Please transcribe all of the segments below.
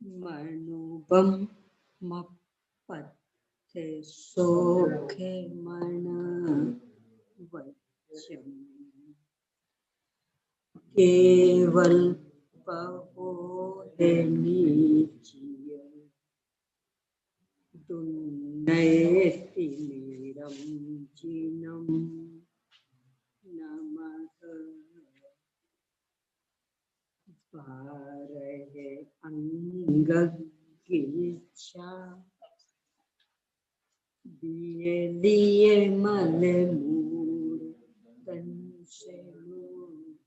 मनुबम मपत्ते सोखे मन वचम केवल पहो है नीचिय दुन्नयति नीरम जिनम नमः पारये अंगगिच्छा दिए लिए मले मूर तंसे मूर्तिलया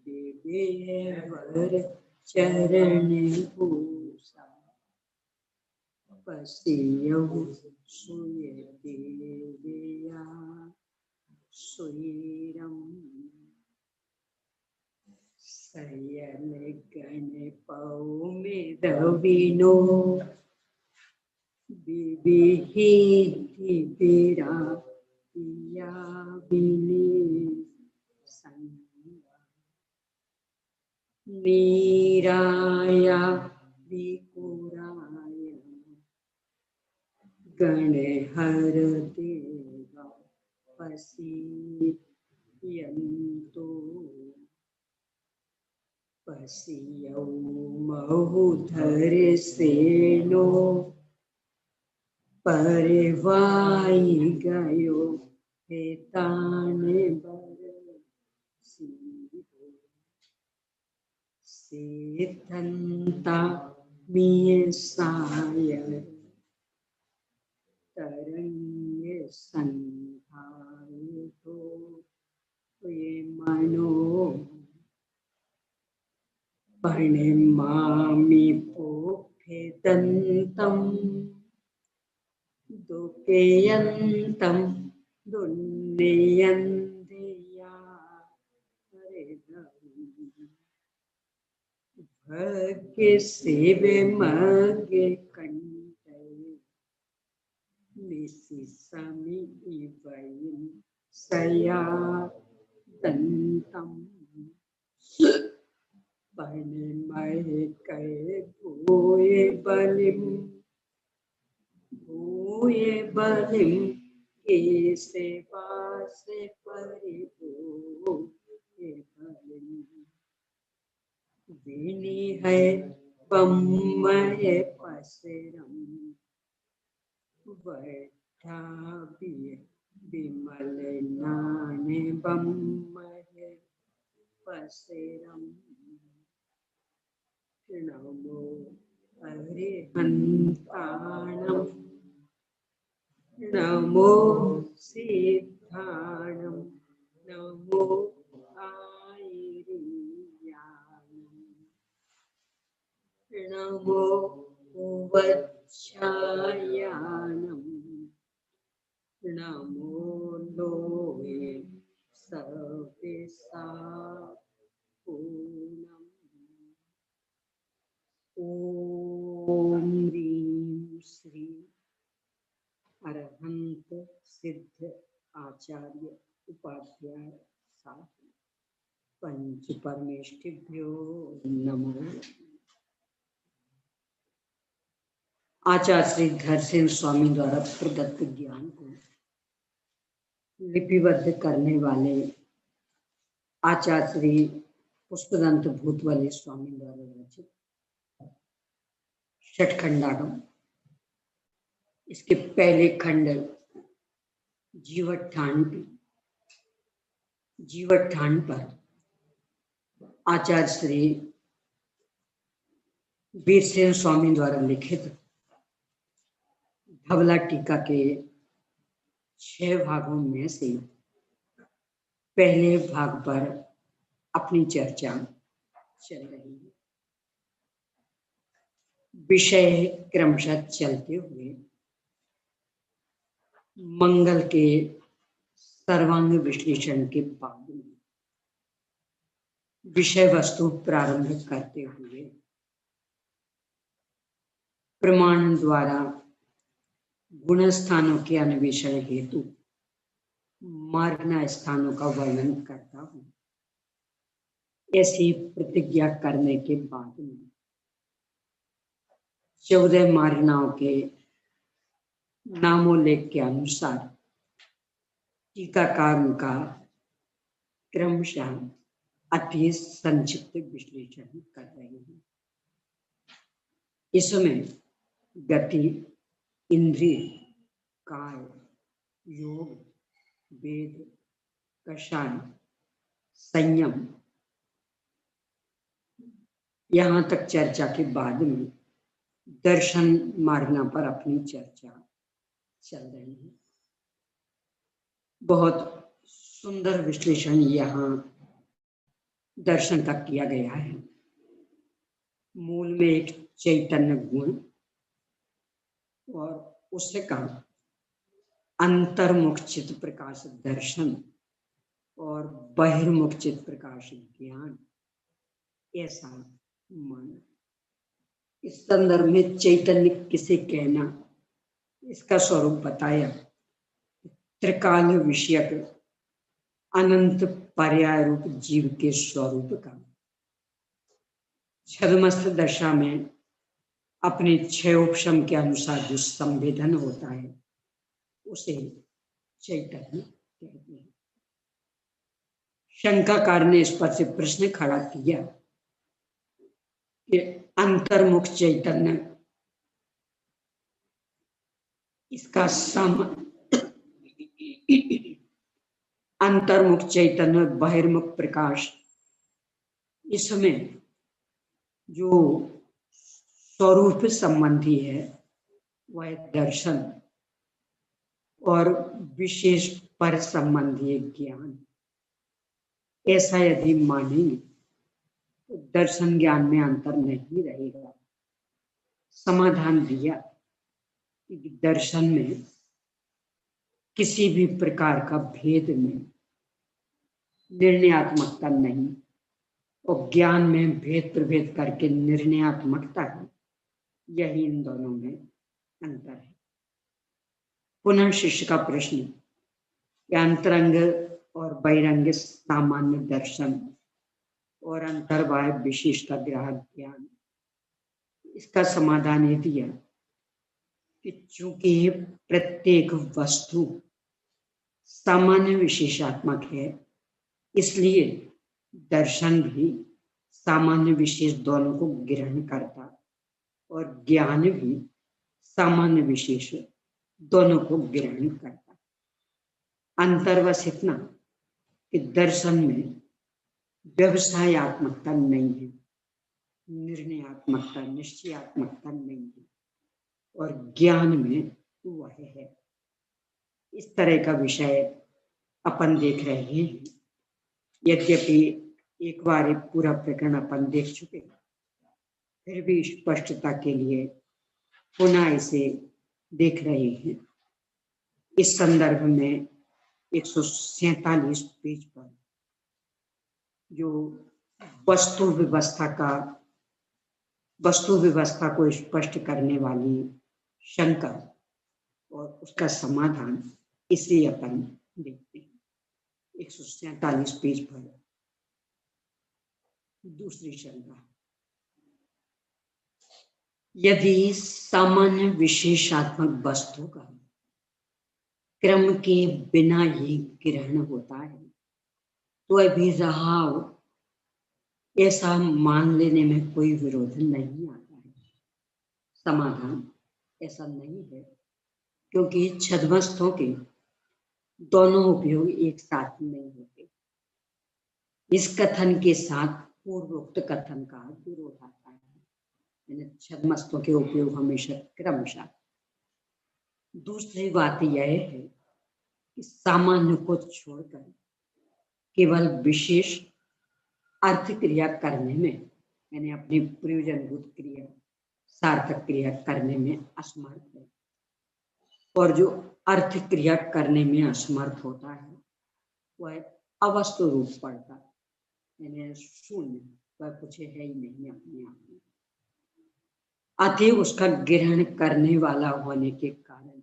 देवे वर चरण भूषा पसियहु सुय देवया सुयरम सयन गण पौमे रविनो बिबिहि बिरा पिया बिने संगा नीराया विकुराय गण हर देवा पसियन्तो पसियौ महुधर सेनो परवाई गयो हेताने बरसी सेतंता मिये सायर तरंगे संधाय तो ये मनो परिमामी पोखेदंतम दुकेयंतम दुन्नेयंदिया भगे सेवे मगे कंटे निसिसमि इवयिं सया दंतम परिमय कहे भूये बलिम केसे पासे परिभूये बलिम विनी है बम्मय पसरम बैठा विमल नाने बम्मय पसरम नमो अरिहंताणम नमो सिद्धाणम नमो आयरियाणम नमो वच्छायाणम नमो लोये सविसा पूर्णम ओम ह्रीं श्री अरहंत सिद्ध आचार्य उपाध्याय साधु पंच परमेष्ठिभ्यो नमः। आचार्य श्री धरसेन स्वामी द्वारा प्रदत्त ज्ञान को लिपिबद्ध करने वाले आचार्य श्री पुष्पदंत भूतवाले स्वामी द्वारा रचित षटखंडागम, इसके पहले खंड जीवठान पर आचार्य श्री वीरसेन स्वामी द्वारा लिखित धवला टीका के 6 भागों में से पहले भाग पर अपनी चर्चा चल रही है। विषय क्रमशः चलते हुए मंगल के सर्वांग विश्लेषण के बाद में विषय वस्तु प्रारंभ करते हुए प्रमाण द्वारा गुण स्थानों के अन्वेषण हेतु मार्गना स्थानों का वर्णन करता हूं। ऐसी प्रतिज्ञा करने के बाद में 14 मारणाओं के नामोल्लेख के अनुसार टीकाकार उनका क्रमशः अति संक्षिप्त विश्लेषण कर रहे हैं। इसमें गति, इंद्रिय, काय, योग, वेद, कषाय, संयम, यहाँ तक चर्चा के बाद में दर्शन मार्गना पर अपनी चर्चा चल रही है। बहुत सुंदर विश्लेषण यहाँ दर्शन का किया गया है। मूल में एक चैतन्य गुण और उससे कहा अंतर्मुख चित्त प्रकाश दर्शन और बहिर्मुख चित्त प्रकाश ज्ञान, ऐसा माना। इस संदर्भ में चैतन्य किसे कहना, इसका स्वरूप बताया। त्रिकाल विषयक अनंत पर्याय रूप जीव के स्वरूप का छद्मस्थ दशा में अपने क्षय उपशम के अनुसार जो संवेदन होता है उसे चैतन्य कहते हैं। शंकाकार ने इस पर से प्रश्न खड़ा किया कि अंतर्मुख चैतन्य, इसका अंतर्मुख चैतन्य बहिर्मुख प्रकाश, इसमें जो स्वरूप संबंधी है वह दर्शन और विशेष पर संबंधी ज्ञान, ऐसा यदि मानेंगे तो दर्शन ज्ञान में अंतर नहीं रहेगा। समाधान दिया कि दर्शन में किसी भी प्रकार का भेद में निर्णयात्मकता नहीं और ज्ञान में भेद प्रभेद करके निर्णयात्मकता है, यही इन दोनों में अंतर है। पुनः शिष्य का प्रश्न कि अंतरंग और बहिरंग सामान्य दर्शन और अंतर्बाह्य विशेषता ग्राहक ज्ञान, इसका समाधान ये दिया कि चूंकि प्रत्येक वस्तु सामान्य विशेषात्मक है, इसलिए दर्शन भी सामान्य विशेष दोनों को ग्रहण करता और ज्ञान भी सामान्य विशेष दोनों को ग्रहण करता। अंतर बस इतना कि दर्शन में व्यवसायत्मकता नहीं है, निर्णयात्मकता निश्चयात्मकता नहीं है, और ज्ञान में वह है। इस तरह का विषय अपन देख रहे हैं। यद्यपि एक बार पूरा प्रकरण अपन देख चुके, फिर भी स्पष्टता के लिए पुनः इसे देख रहे हैं। इस संदर्भ में 147 पेज पर जो वस्तु व्यवस्था को स्पष्ट करने वाली शंका और उसका समाधान, इसे अपन देखते हैं। 147 पेज पर दूसरी शंका, यदि सामान्य विशेषात्मक वस्तु का क्रम के बिना ही ग्रहण होता है तो अभी रहा ऐसा मान लेने में कोई विरोध नहीं आता है। समाधान ऐसा नहीं है, क्योंकि छद्मस्थों के दोनों उपयोग एक साथ नहीं होते। इस कथन के साथ पूर्वोक्त कथन का विरोध आता है। छद्मस्थों के उपयोग हमेशा क्रमशः। दूसरी बात यह है कि सामान्य को छोड़कर केवल विशेष अर्थ क्रिया करने में, यानी अपनी प्रयोजनभूत क्रिया सार्थक क्रिया करने में असमर्थ है, और जो अर्थ क्रिया करने में असमर्थ होता है वह अवस्तु रूप पड़ता, यानी शून्य, वह कुछ है ही नहीं अपने आप में। अतः उसका ग्रहण करने वाला होने के कारण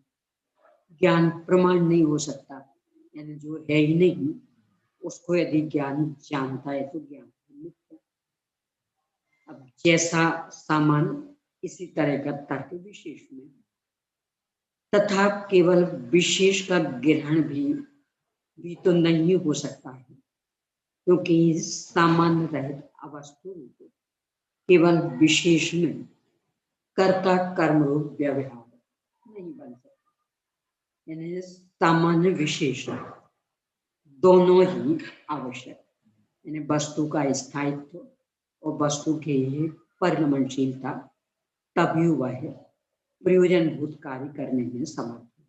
ज्ञान प्रमाण नहीं हो सकता, यानी जो है ही नहीं उसको यदि ज्ञान जानता है तो ज्ञान जैसा सामान्य इसी तरह का तर्क विशेष में, तथा केवल विशेष का ग्रहण भी तो नहीं हो सकता है, क्योंकि सामान्य रहित अवस्तु रूप केवल विशेष में कर्ता कर्म रूप व्यवहार नहीं बन सकता। यानी सामान्य विशेष दोनों ही आवश्यक, यानी वस्तु का स्थायित्व और वस्तु की परिणमनशीलता, तभी वह प्रयोजनभूत कार्य करने में समर्थ है।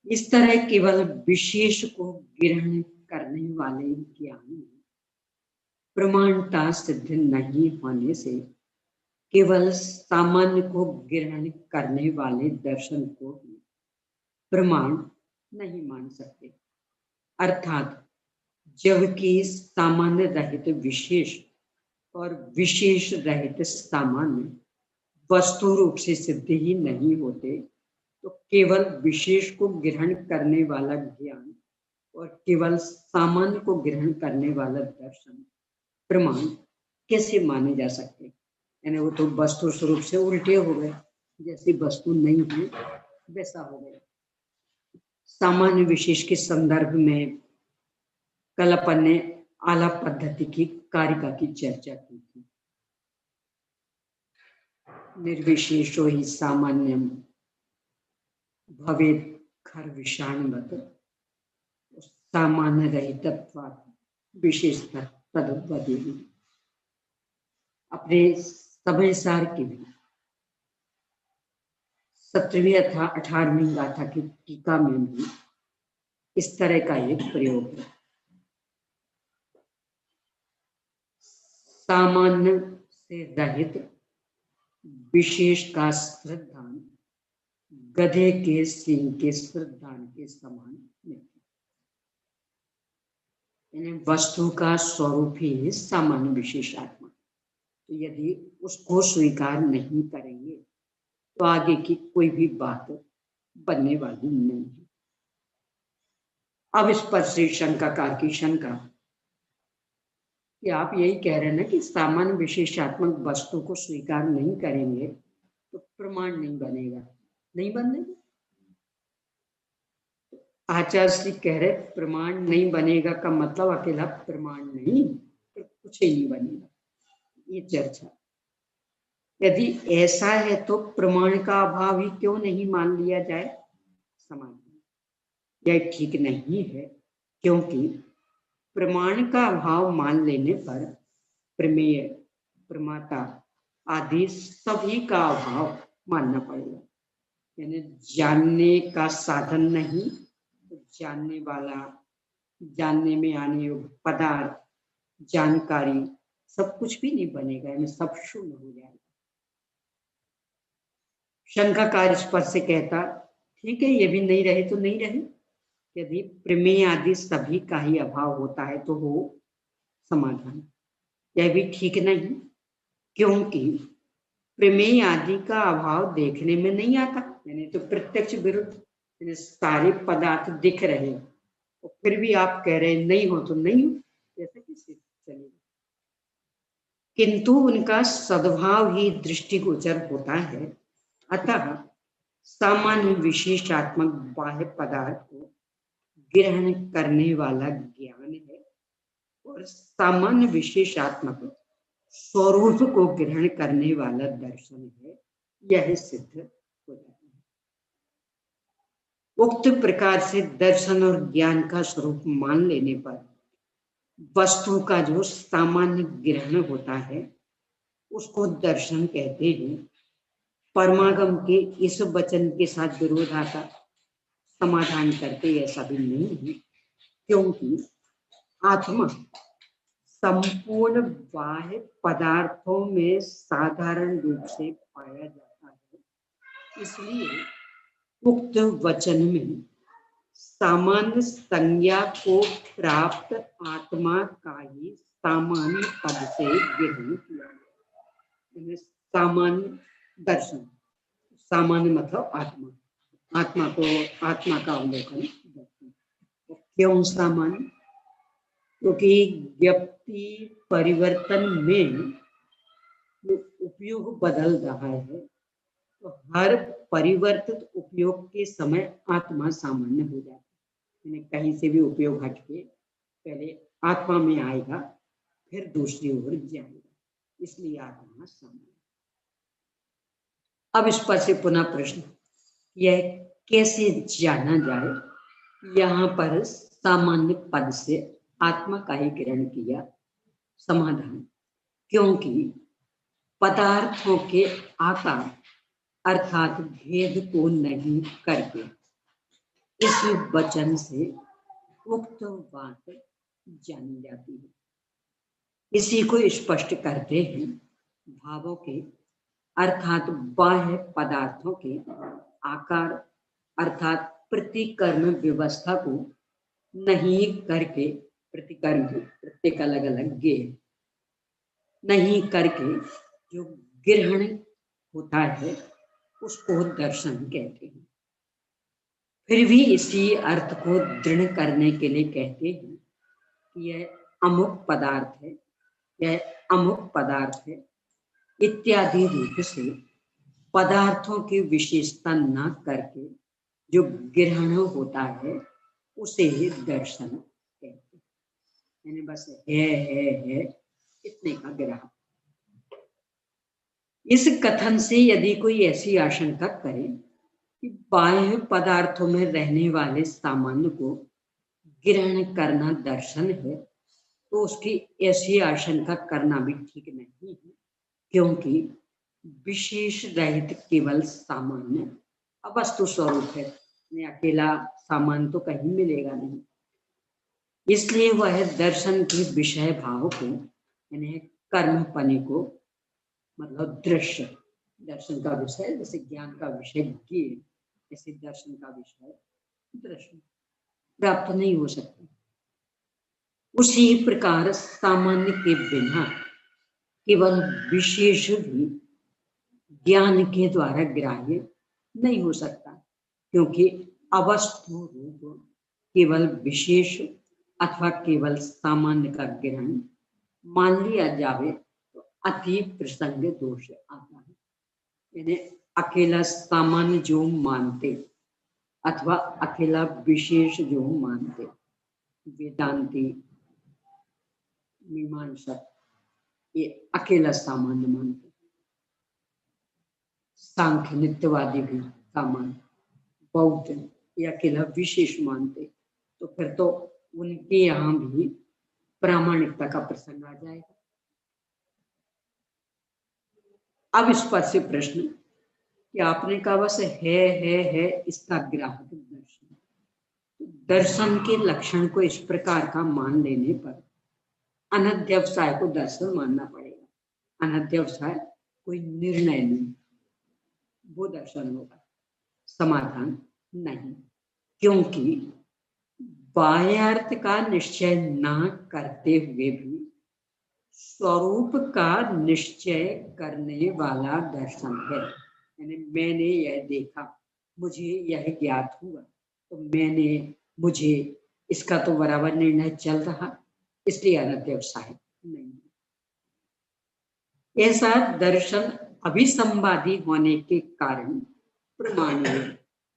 इस तरह केवल विशेष को ग्रहण करने वाले ज्ञान में प्रमाणता सिद्ध नहीं होने से केवल सामान्य को ग्रहण करने वाले दर्शन को भी प्रमाण नहीं मान सकते। अर्थात जबकि सामान्य रहित विशेष और विशेष रहित सामान्य वस्तु रूप से सिद्ध ही नहीं होते, तो केवल विशेष को ग्रहण करने वाला ज्ञान और केवल सामान्य को ग्रहण करने वाला दर्शन प्रमाण कैसे माने जा सकते? यानी वो तो वस्तु स्वरूप से उल्टे हो गए, जैसी वस्तु नहीं है वैसा हो गया। सामान्य विशेष के संदर्भ में कल अपन ने आलाप पद्धति की कारिका की चर्चा की थी। निर्विशेषो ही सामान्यम भवेत् खर विषाणवत् सामान्य रहितत्वात् विशेषता तदुपदेवी। अपने समय सार की भी 17वीं अथवा 18वीं गाथा की टीका में भी इस तरह का एक प्रयोग है। सामान्य से रहित विशेष का श्रद्धान गधे के सींग के श्रद्धान के समान नहीं। वस्तु का स्वरूप ही सामान्य विशेष आत्मा, तो यदि उसको स्वीकार नहीं करेंगे तो आगे की कोई भी बात बनने वाली नहीं है। अब इस पर से शंकाकार की शंका कि आप यही कह रहे हैं ना कि सामान्य विशेषात्मक वस्तु को स्वीकार नहीं करेंगे तो प्रमाण नहीं बनेगा। नहीं बनेगा, आचार्य श्री कह रहे प्रमाण नहीं बनेगा का मतलब अकेला प्रमाण नहीं, तो कुछ ही नहीं बनेगा। ये चर्चा, यदि ऐसा है तो प्रमाण का अभाव ही क्यों नहीं मान लिया जाए समाज में? यह ठीक नहीं है, क्योंकि प्रमाण का अभाव मान लेने पर प्रमेय, प्रमाता आदि सभी का अभाव मानना पड़ेगा। यानी जानने का साधन नहीं, तो जानने वाला, जानने में आने योग्य पदार्थ, जानकारी, सब कुछ भी नहीं बनेगा, यानी सब शून्य हो जाएगा। शंकाकार इस पर से कहता ठीक है, ये भी नहीं रहे तो नहीं रहे। यदि प्रमेय आदि सभी का ही अभाव होता है तो हो समाधान, यह भी ठीक नहीं, क्योंकि प्रमेय आदि का अभाव देखने में नहीं आता, यानी तो प्रत्यक्ष विरुद्ध, यानी सारे पदार्थ दिख रहे हैं और फिर भी आप कह रहे हैं नहीं हो तो नहीं हो, ऐसा कैसे चलेगा? किंतु उनका सद्भाव ही दृष्टिगोचर होता है। अतः सामान्य विशेषात्मक बाह्य पदार्थ को ग्रहण करने वाला ज्ञान है और सामान्य विशेषात्मक स्वरूप को ग्रहण करने वाला दर्शन है, यह सिद्ध हो जाता है। उक्त प्रकार से दर्शन और ज्ञान का स्वरूप मान लेने पर वस्तु का जो सामान्य ग्रहण होता है उसको दर्शन कहते हैं। परमागम के इस वचन के साथ विरोधाता समाधान करते ऐसा भी नहीं है, क्योंकि आत्मा संपूर्ण बाह्य पदार्थों में साधारण रूप से पाया जाता है। इसलिए उक्त वचन में सामान्य संज्ञा को प्राप्त आत्मा का ही सामान्य पद से ग्रहण किया गया। सामान्य दर्शन, सामान्य मतलब आत्मा, आत्मा को, आत्मा का अवलोकन दर्शन। तो क्यों सामान्य? क्योंकि व्यक्ति परिवर्तन में जो उपयोग बदल रहा है, तो हर परिवर्तित उपयोग के समय आत्मा सामान्य हो जाती है। यानी कहीं से भी उपयोग हटके पहले आत्मा में आएगा, फिर दूसरी ओर जाएगा, इसलिए आत्मा सामान्य। अब इस पर से पुनः प्रश्न, यह कैसे जाना जाए? यहाँ पर सामान्य पद से आत्मा का ही ग्रहण किया। समाधान, क्योंकि पदार्थों के आकार अर्थात भेद को नहीं करके इस वचन से उक्त बात जानी जाती है। इसी को स्पष्ट करते हैं भावों के अर्थात बाह्य पदार्थों के आकार अर्थात प्रतिकर्म व्यवस्था को नहीं करके, प्रतिकर्म प्रत्येक अलग अलग गे नहीं करके जो ग्रहण होता है उसको दर्शन कहते हैं। फिर भी इसी अर्थ को दृढ़ करने के लिए कहते हैं कि यह अमुक पदार्थ है, यह अमुक पदार्थ है इत्यादि रूप से पदार्थों की विशेषता न करके जो ग्रहण होता है उसे ही दर्शन कहते हैं। यानी बस है इतने का ग्रहण। इस कथन से यदि कोई ऐसी आशंका करे कि बाह्य पदार्थों में रहने वाले सामान्य को ग्रहण करना दर्शन है, तो उसकी ऐसी आशंका करना भी ठीक नहीं है, क्योंकि विशेष रहित केवल सामान्य अवस्तु स्वरूप है। अकेला सामान्य तो कहीं मिलेगा नहीं, इसलिए वह दर्शन के विषय भाव को यानी कर्मपनि को, मतलब दृश्य, दर्शन का विषय जैसे ज्ञान का विषय ज्ञेय, ऐसे दर्शन का विषय दृश्य प्राप्त नहीं हो सकता। उसी प्रकार सामान्य के बिना केवल विशेष भी ज्ञान के द्वारा ग्राह्य नहीं हो सकता, क्योंकि अवस्तु रूप केवल विशेष अथवा केवल सामान्य का ग्रहण मान लिया जावे तो अति प्रसंग दोष आता है। यानी अकेला सामान्य जो मानते अथवा अकेला विशेष जो मानते, वेदांती मीमांसक ये अकेला सामान्य मानते, सांख्य नित्यवादी भी सामान्य, बौद्ध ये अकेला विशेष मानते, तो फिर तो उनके यहाँ भी प्रामाणिकता का प्रसंग आ जाएगा। अब इस पर से प्रश्न कि आपने कहा बस है इसका ग्राहक दर्शन, दर्शन के लक्षण को इस प्रकार का मान लेने पर अनध्यवसाय को दर्शन मानना पड़ेगा। अनध्यवसाय कोई निर्णय नहीं, वो दर्शन होगा। समाधान नहीं, क्योंकि बाह्यार्थ का निश्चय ना करते हुए भी स्वरूप का निश्चय करने वाला दर्शन है। यानी मैंने यह देखा, मुझे यह ज्ञात हुआ, तो मुझे इसका तो बराबर निर्णय चल रहा, इसलिए अनध्यवसाय नहीं। ऐसा दर्शन अभिसंवादी होने के कारण प्रमाणीय है।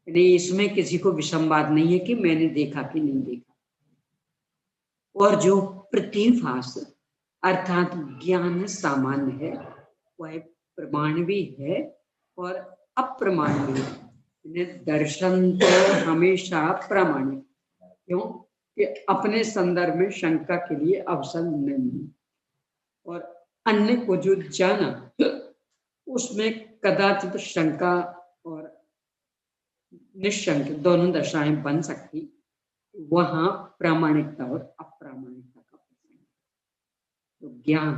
यानी इसमें किसी को विसंवाद नहीं है कि मैंने देखा कि नहीं देखा। और जो प्रतिभास अर्थात ज्ञान सामान्य है वह प्रमाण भी है और अप्रमाण भी है। दर्शन तो हमेशा प्रामाणिक, क्यों कि अपने संदर्भ में शंका के लिए अवसर नहीं, और अन्य को जो जाना उसमें कदाचित शंका और निशंक दोनों दशाएं बन सकती, वहां प्रामाणिकता और अप्रामाणिकता का प्रसंग। तो ज्ञान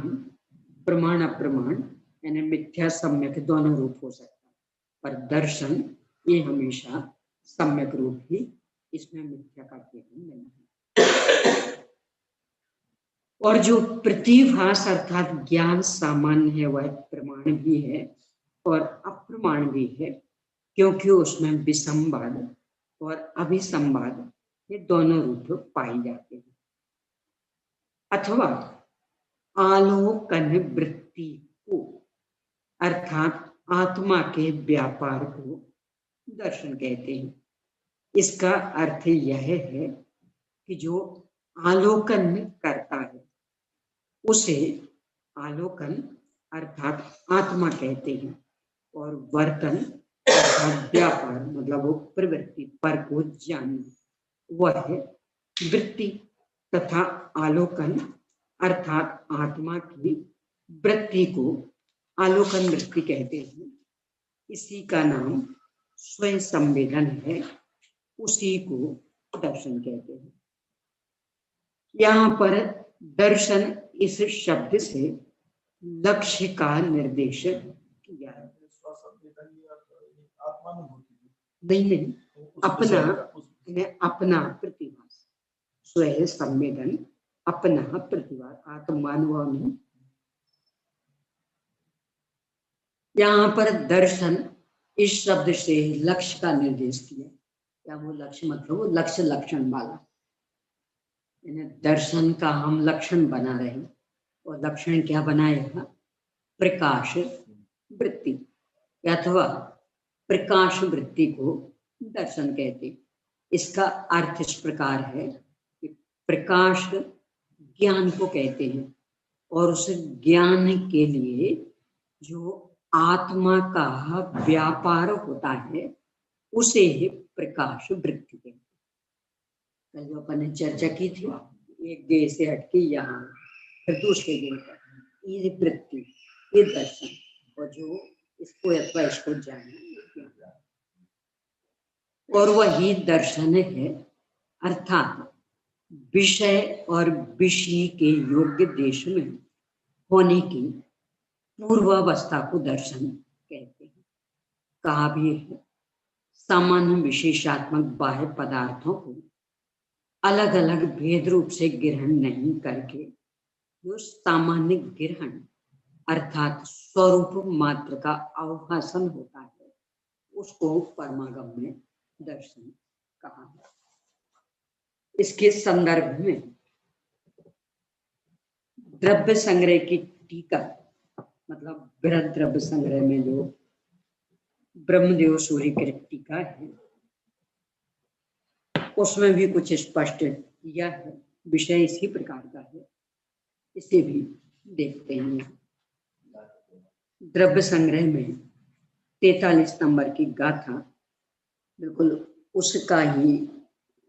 प्रमाण अप्रमाण यानी मिथ्या सम्यक दोनों रूप हो सकता है, पर दर्शन ये हमेशा सम्यक रूप ही, इसमें मिथ्या का ज्ञान नहीं है। और जो प्रतिभास अर्थात ज्ञान सामान्य है वह प्रमाण भी है और अप्रमाण भी है, क्योंकि उसमें विसंवाद और अभिसंवाद ये दोनों रूप पाए जाते हैं। अथवा आलोकन वृत्ति को अर्थात आत्मा के व्यापार को दर्शन कहते हैं। इसका अर्थ यह है कि जो आलोकन करता है उसे आलोकन अर्थात आत्मा कहते हैं, और वर्तन अर्थात व्यापार मतलब वो प्रवृत्ति पर को जानना वह है वृत्ति, तथा आलोकन अर्थात आत्मा की वृत्ति को आलोकन वृत्ति कहते हैं। इसी का नाम स्वयं संवेदन है, उसी को दर्शन कहते हैं। यहाँ पर दर्शन इस शब्द से लक्ष्य का निर्देश किया है। नहीं, अपना प्रतिभास, स्वयं संवेदन अपना प्रतिभास, आत्मानुभव नहीं। यहाँ पर दर्शन इस शब्द से लक्ष्य का निर्देश किया। क्या वो लक्ष्य मतलब वो लक्ष्य लक्षण वाला, दर्शन का हम लक्षण बना रहे, और लक्षण क्या बनाएगा? प्रकाश वृत्ति, अथवा प्रकाश वृत्ति को दर्शन कहते। इसका अर्थ इस प्रकार है कि प्रकाश ज्ञान को कहते हैं, और उस ज्ञान के लिए जो आत्मा का व्यापार होता है उसे प्रकाश वृत्ति कहते हैं। कल जो अपन ने चर्चा की थी, एक गेय से हटके यहाँ फिर दूसरे गेय पर, ये वृत्ति, ये दर्शन, और जो इसको अथवा इसको जानना, और वही दर्शन है अर्थात विषय और विषय के योग्य देश में होने की पूर्वावस्था को दर्शन कहते हैं। कहा भी है सामान्य विशेषात्मक बाह्य पदार्थों को अलग अलग भेद रूप से ग्रहण नहीं करके जो सामान्य ग्रहण अर्थात स्वरूप मात्र का आभासन होता है उसको परमागम में दर्शन कहा है। इसके संदर्भ में द्रव्य संग्रह की टीका मतलब बृहद द्रव्य संग्रह में जो ब्रह्मदेव सूर्य की टीका है उसमें भी कुछ स्पष्ट किया है। विषय इसी प्रकार का है, इसे भी देखते हैं। द्रव्य संग्रह में 43 नंबर की गाथा बिल्कुल उसका ही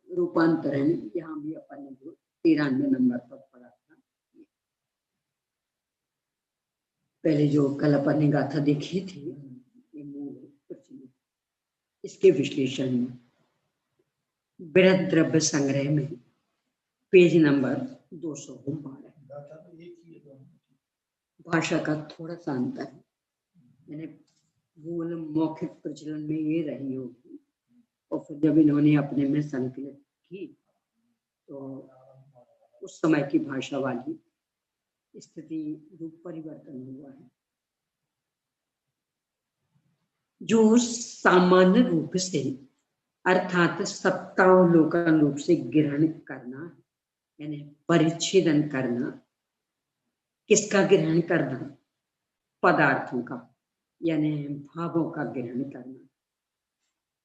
रूपांतरण यहाँ भी अपन ने जो 93 नंबर पर पढ़ा था। पहले जो कल अपन ने गाथा देखी थी ये मूल प्रचलित, इसके विश्लेषण में बृहद द्रव्य संग्रह में पेज नंबर 212 भाषा का थोड़ा सा अंतर है, मैंने मूल मौखिक प्रचलन में ये रही होगी और फिर जब इन्होंने अपने में संकलित की तो उस समय की भाषा वाली स्थिति रूप परिवर्तन हुआ है। जो सामान्य रूप से अर्थात सत्तावलोकन रूप से ग्रहण करना यानी परिच्छेदन करना, किसका ग्रहण करना? पदार्थों का यानी भावों का ग्रहण करना।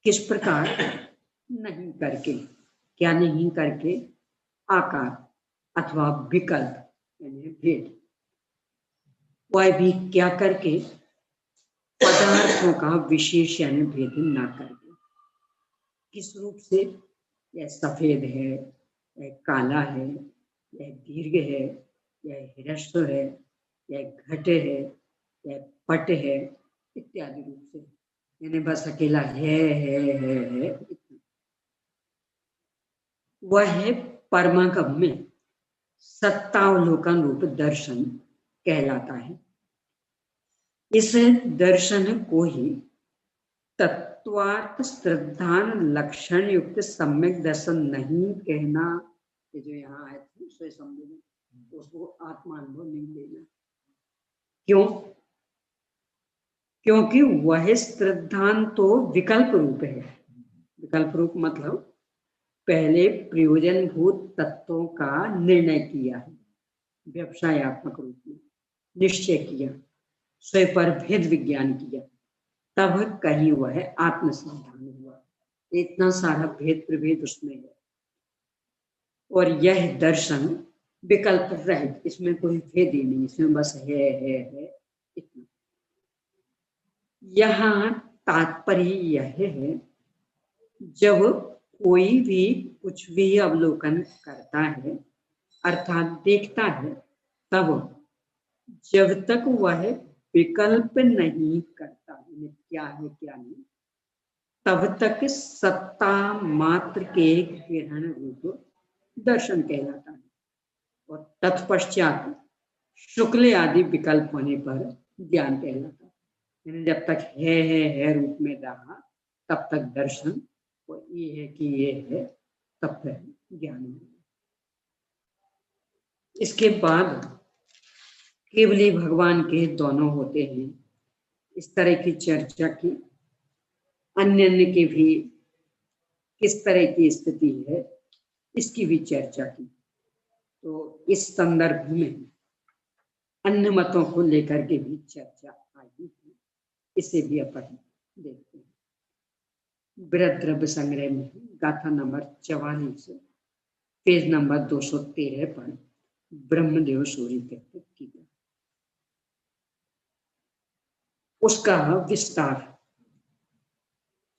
किस प्रकार? नहीं करके, क्या नहीं करके? आकार अथवा विकल्प यानी भेद, वह भी क्या करके? पदार्थों का विशेष यानी भेद न करके। किस रूप से? यह सफेद है, यह काला है, यह दीर्घ है, यह हिरस्व है, यह घट है, यह पट है, इत्यादि रूप से, यानी बस अकेला है। वह है परमागम में सत्तावलोकन रूप दर्शन कहलाता है। इस दर्शन को ही तत्वार्थ श्रद्धान लक्षण युक्त सम्यक दर्शन नहीं कहना। ये जो यहाँ है स्वयं संवेदन, उसको आत्मानुभव नहीं लेना। क्यों? क्योंकि वह श्रद्धान तो विकल्प रूप है। विकल्प रूप मतलब पहले प्रयोजनभूत तत्वों का निर्णय किया है, व्यवसायत्मक रूप में निश्चय किया, स्वयं पर भेद विज्ञान किया, तब कहीं वह आत्मसंधान हुआ। इतना सारा भेद प्रभेद उसमें है, और यह दर्शन विकल्प रहित, इसमें कोई भेद ही नहीं, इसमें बस है इतना। यहाँ तात्पर्य यह है, जब कोई भी कुछ भी अवलोकन करता है अर्थात देखता है, तब जब तक वह विकल्प नहीं करता क्या है क्या नहीं, तब तक सत्ता मात्र के ग्रहण रूप दर्शन कहलाता है, और तत्पश्चात शुक्ल आदि विकल्प होने पर ज्ञान कहलाता है। यानी जब तक है रूप में रहा तब तक दर्शन, और ये है कि ये है, तब तक ज्ञान होगा। इसके बाद केवली भगवान के दोनों होते हैं, इस तरह की चर्चा की। अन्य की भी किस तरह की स्थिति है इसकी भी चर्चा की। तो इस संदर्भ में अन्य मतों को लेकर के भी चर्चा आई है, इसे भी अपन देखते हैं। बृहद द्रव्य संग्रह में गाथा नंबर 44 पेज नंबर 213 पर ब्रह्मदेव सूर्य व्यक्त की गई, उसका विस्तार।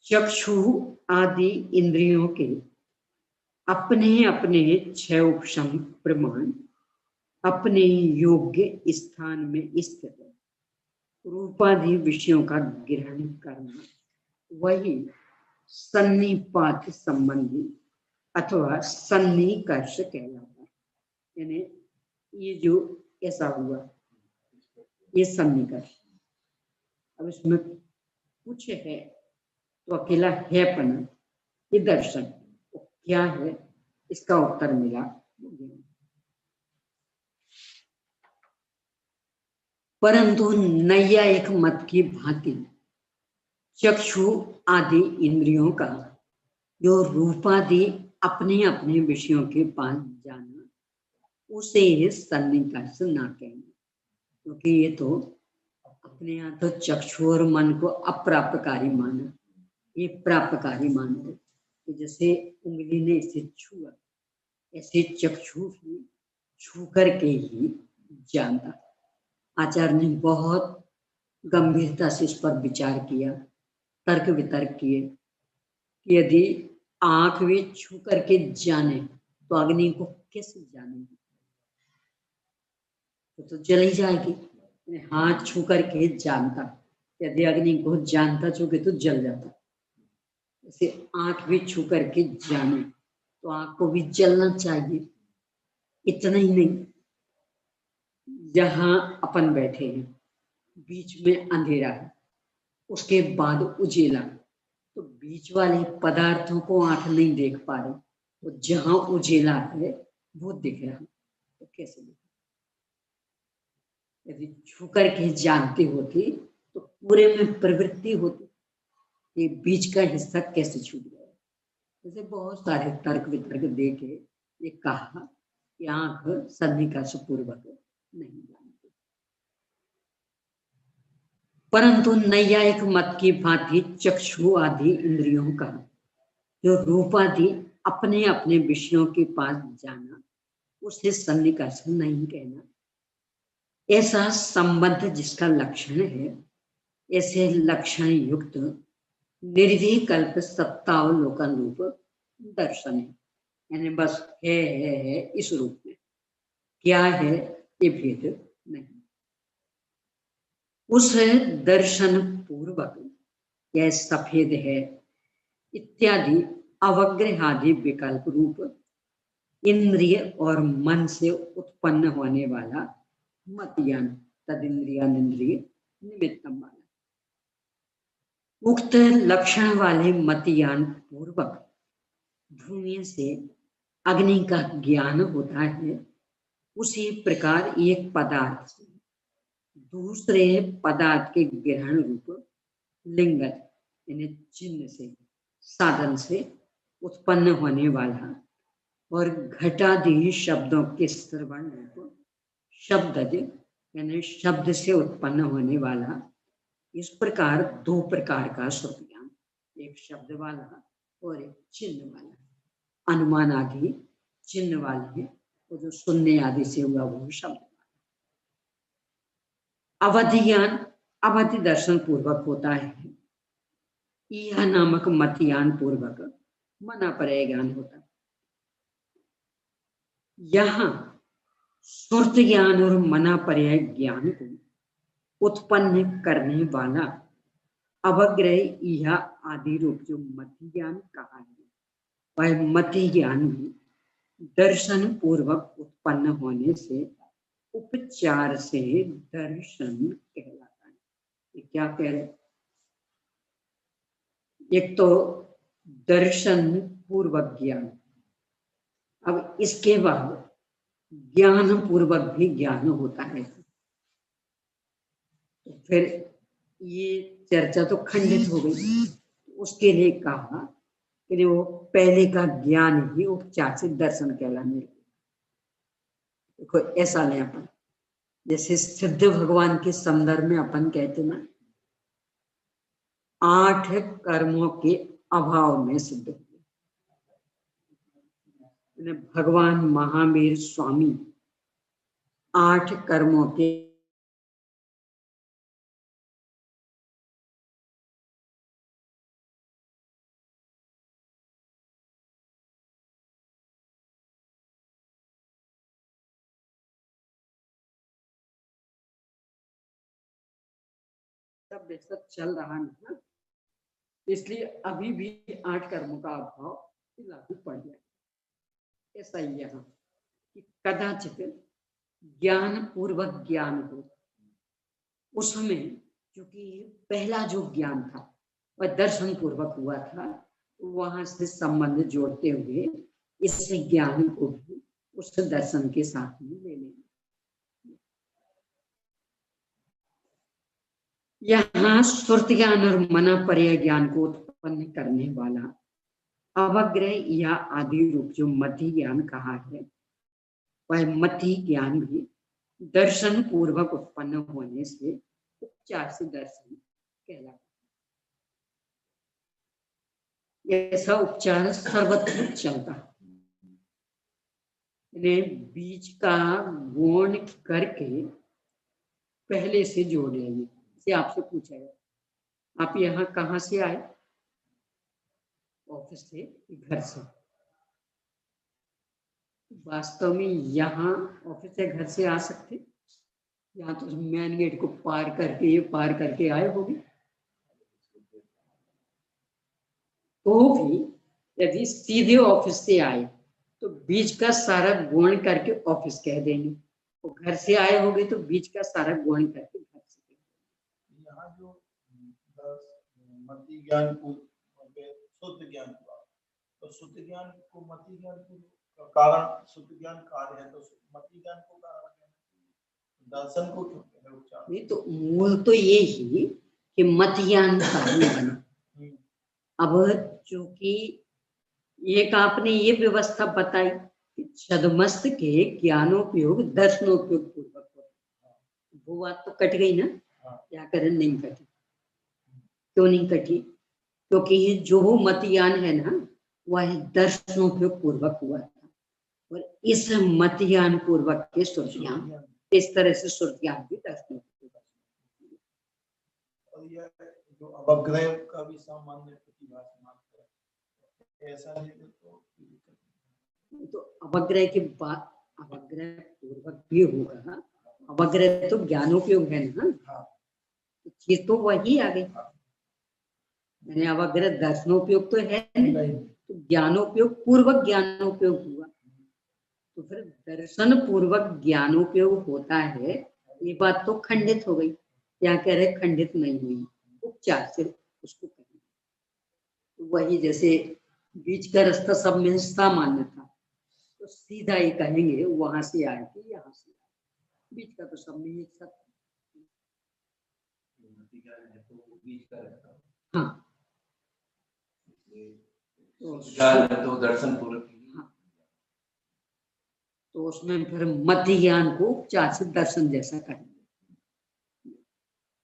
चक्षु आदि इंद्रियों के अपने अपने 6 उपशम प्रमाण अपने योग्य स्थान में स्थित रूपादि विषयों का ग्रहण करना, वही सन्निपात संबंधी अथवा सन्निकर्ष कहलाता है। यानी ये जो ऐसा हुआ, ये सन्निकर्ष। अब इसमें कुछ है तो अकेला है पना, ये दर्शन क्या है, इसका उत्तर मिला। परंतु नैयायिक मत की भांति चक्षु आदि इंद्रियों का जो रूपादि अपने अपने विषयों के पास जाना, उसे सन्निकर्ष ना कहना, क्योंकि ये तो अपने यहाँ तो चक्षु और मन को अप्राप्तकारी माना, ये प्राप्तकारी मानते। तो जैसे उंगली ने इसे छुआ, ऐसे चक्षु ही छू करके ही जानता। आचार्य ने बहुत गंभीरता से इस पर विचार किया, तर्क वितर्क किए कि यदि आंख भी छू करके जाने तो अग्नि को कैसे जानेगी, तो जल ही जाएगी। हाथ छू करके जानता, यदि अग्नि को जानता छूके तो जल जाता। जैसे आंख भी छू करके जाने तो आंख को भी जलना चाहिए। इतना ही नहीं, जहां अपन बैठे हैं बीच में अंधेरा है, उसके बाद उजेला, तो बीच वाले पदार्थों को आंख नहीं देख पा रही, तो जहां उजेला है वो दिख रहा, तो कैसे दिख? यदि छू करके जानते होती तो पूरे में प्रवृत्ति होती, ये बीच का हिस्सा कैसे छूट गया? जैसे बहुत सारे तर्क वितर्क दे के ये कहा कि आंख सन्निकर्ष पूर्वक नहीं जानती। परंतु नैयायिक मत की भांति चक्षु आदि इंद्रियों का जो रूपादि अपने अपने विषयों के पास जाना, उसे सन्निकर्ष नहीं कहना। ऐसा संबंध जिसका लक्षण है, ऐसे लक्षण युक्त निर्विकल्प सत्तावलोकन रूप दर्शन है। यानी बस है इस रूप में, क्या है ये भेद नहीं। उस दर्शन पूर्वक यह सफेद है इत्यादि अवग्रहादि विकल्प रूप इंद्रिय और मन से उत्पन्न होने वाला मतज्ञान तदिंद्रियानिंद्रिय निमित्तम वाला, उक्त लक्षण वाले मतज्ञान पूर्वक धुएं से अग्नि का ज्ञान होता है। उसी प्रकार एक पदार्थ से दूसरे पदार्थ के ग्रहण रूप लिंगन यानी चिन्ह से साधन से उत्पन्न होने वाला और घटादि शब्दों के श्रवण रूप शब्दज यानी शब्द से उत्पन्न होने वाला। इस प्रकार दो प्रकार का श्रुति ज्ञान, एक शब्द वाला और एक चिन्ह वाला। अनुमान आदि चिन्ह वाले हैं, और जो सुनने आदि से हुआ वो शब्द वाला। अवधि ज्ञान अवधि दर्शन पूर्वक होता है। यह नामक मतियान पूर्वक मना पर्याय ज्ञान होता है। यहाँ सुरत ज्ञान और मना पर्याय ज्ञान को उत्पन्न करने वाला अवग्रह यह आदि रूप जो मति ज्ञान कहा है, वह मति ज्ञान भी दर्शन पूर्वक उत्पन्न होने से उपचार से दर्शन कहलाता है। ये क्या कह रहे? एक तो दर्शन पूर्वक ज्ञान, अब इसके बाद ज्ञान पूर्वक भी ज्ञान होता है। तो फिर ये चर्चा तो खंडित हो गई। उसके लिए कहा कि वो पहले का ज्ञान ही उपचार से दर्शन कहलाने लगे। देखो ऐसा नहीं, अपन जैसे सिद्ध भगवान के संदर्भ में अपन कहते ना, 8 कर्मों के अभाव में सिद्ध हुए। भगवान महावीर स्वामी 8 कर्मों के सब सब चल रहा ना, इसलिए अभी भी 8 कर्मों का अभाव लागू पड़ गया। ऐसा ही यहाँ कि कदाचित ज्ञान पूर्वक ज्ञान हो, उसमें क्योंकि पहला जो ज्ञान था वह दर्शन पूर्वक हुआ था, वहां से संबंध जोड़ते हुए इस ज्ञान को भी उस दर्शन के साथ में ले लेंगे। यहाँ सुरत ज्ञान और मना पर्याय ज्ञान को उत्पन्न करने वाला अवग्रह या आदि रूप जो मति ज्ञान कहा है, वह मति ज्ञान भी दर्शन पूर्वक उत्पन्न होने से उपचार से दर्शन कहलाता है। ऐसा उपचार सर्वत्र चलता है। बीज का गुण करके पहले से जोड़ लेंगे। से आपसे पूछा है, आप यहाँ कहाँ से आए? ऑफिस से, घर से? वास्तव में यहाँ ऑफिस से घर से आ सकते? यहाँ तो मेन गेट को पार करके आए होंगे। तो भी यदि सीधे ऑफिस से आए तो बीच का सारा गुण करके ऑफिस कह देंगे। तो घर से आए होंगे तो बीच का सारा गुण करके घर से कह देंगे। यहाँ जो मति ज्ञान को शुद्ध ज्ञान हुआ, तो शुद्ध ज्ञान को मति ज्ञान को कारण शुद्ध ज्ञान कार्य है, तो मति ज्ञान को कारण दर्शन को क्यों कहते हैं उपचार? नहीं, तो मूल तो ये ही कि मत ज्ञान कार्य बना। अब चूंकि एक आपने ये व्यवस्था बताई कि छदमस्त के ज्ञानोपयोग दर्शनोपयोग पूर्वक होता, वो बात तो कट गई ना। क्या करें, नहीं कटी। क्यों नहीं कटी? क्योंकि ये जो मत ज्ञान है ना, वह दर्शनोपयोग पूर्वक हुआ था, और इस मत ज्ञान पूर्वक के सुर ज्ञान, इस तरह से सुर ज्ञान भी दर्शनोपयोग। और यह जो अवग्रह का भी सामान्य प्रतिभास मानते हैं, ऐसा नहीं तो अवग्रह के बाद अवग्रह पूर्वक भी होगा। अवग्रह तो ज्ञानोपयोग है ना। तो चीज तो वही आ गई। मैंने अवग्रह दर्शनोपयोग तो है नहीं, तो ज्ञानोपयोग पूर्वक ज्ञानोपयोग हुआ। तो फिर दर्शन पूर्वक ज्ञानोपयोग होता है, ये बात तो खंडित हो गई। क्या कह रहे? खंडित नहीं हुई, उपचार से उसको कहेंगे। तो वही जैसे बीच का रास्ता सब में सामान्य था, तो सीधा ही कहेंगे वहां से आए कि यहाँ से आए। बीच का तो सब में एक साथ। हाँ, तो दर्शन पूर्वक। हाँ, तो उसमें फिर मति ज्ञान को उपचार से दर्शन जैसा करेंगे।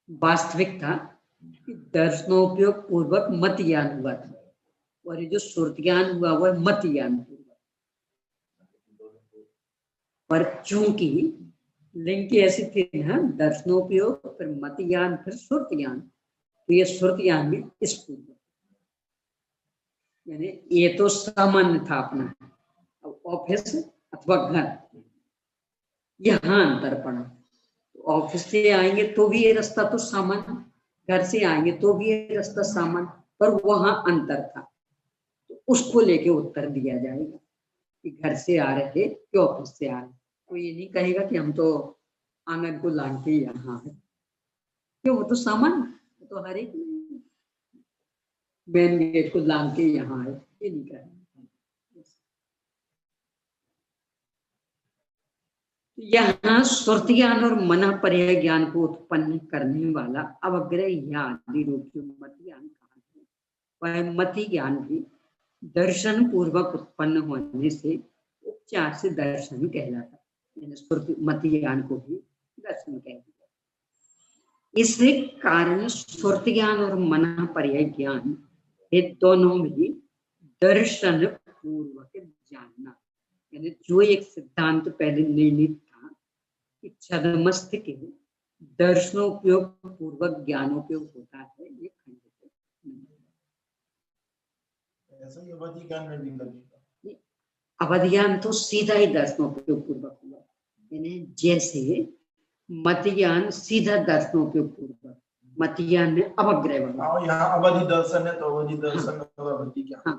वास्तविकता कि दर्शनोपयोग पूर्वक मत ज्ञान हुआ था, और ये जो सुरत ज्ञान हुआ वह मत ज्ञान पूर्वक। पर चूंकि लिंग की ऐसी थी ना, दर्शनोपयोग फिर मत ज्ञान फिर सुरत ज्ञान, तो ये सुरत ज्ञान में इस पूर्वक, यानी ये तो सामान्य था अपना, अब ऑफिस अथवा घर यहाँ अंतर पड़ा। ऑफिस से आएंगे तो भी ये रास्ता तो सामान्य, घर से आएंगे तो भी ये रास्ता सामान्य, पर वहां अंतर था, तो उसको लेके उत्तर दिया जाएगा कि घर से आ रहे थे कि ऑफिस से आ रहे। तो ये नहीं कहेगा कि हम तो आंगन को लांग के यहाँ है, क्यों, वो तो सामान्य, वो तो हर एक मेन गेट को लांग के यहाँ है, ये नहीं कहेगा। यहाँ सुरत ज्ञान और मना पर्याय ज्ञान को उत्पन्न करने वाला अवग्रह या आदि रूप जो मत ज्ञान कहा है, वह मति ज्ञान भी दर्शन पूर्वक उत्पन्न होने से उपचार से दर्शन कहलाता है। सुरत मति ज्ञान को भी दर्शन कह दिया। इसी कारण सुरत ज्ञान और मना पर्याय ज्ञान ये दोनों भी दर्शन पूर्वक जानना, यानी जो एक सिद्धांत पहले निर्णित था कि छद्मस्थ के दर्शनोपयोग पूर्वक ज्ञानोपयोग होता है, ये खंडित है। ऐसा ही अवधि ज्ञान में भी लगेगा। अवधि ज्ञान तो सीधा ही दर्शनोपयोग पूर्वक हुआ, यानी जैसे मत ज्ञान सीधा दर्शनोपयोग पूर्वक, मत ज्ञान में अवग्रह वाला। यहाँ अवधि दर्शन है तो अवधि दर्शन और अवधि ज्ञान। हाँ,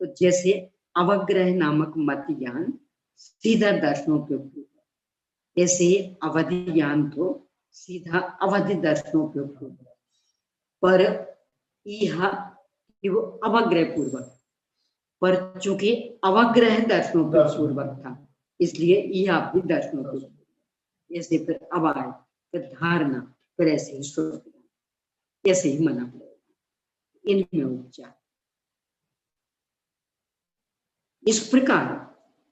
तो जैसे अवग्रह नामक मत ज्ञान सीधा दर्शनोपयोग पूर्वक, ऐसे अवधि ज्ञान तो सीधा अवधि दर्शनोपयोग पूर्वक, पर यह वो अवग्रह पूर्वक, पर चूंकि अवग्रह दर्शनोपयोग पूर्वक था इसलिए यह भी दर्शनोपयोग, ऐसे फिर अवाय फिर धारणा फिर ऐसे ही सुरत, ऐसे ही मना पड़ेगा, इनमें उपचार। इस प्रकार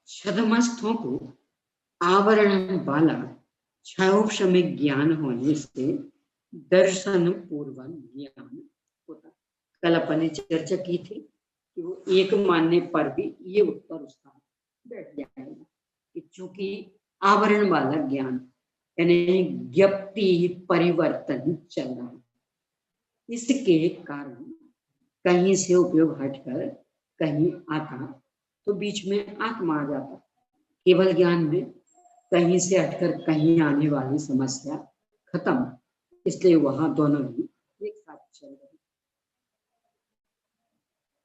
छद्मस्थों को आवरण वाला क्षयोपशमिक ज्ञान होने से दर्शन पूर्वक ज्ञान होता। कल अपन ने चर्चा की थी कि वो एक मानने पर भी ये उत्तर उसका बैठ जाएगा कि चूंकि आवरण वाला ज्ञान यानी ज्ञप्ति परिवर्तन चल रहा है, इसके कारण कहीं से उपयोग हटकर कहीं आता तो बीच में आत्मा आ जाता। केवल ज्ञान में कहीं से हटकर कहीं आने वाली समस्या खत्म, इसलिए वहां दोनों ही एक साथ चल रहे।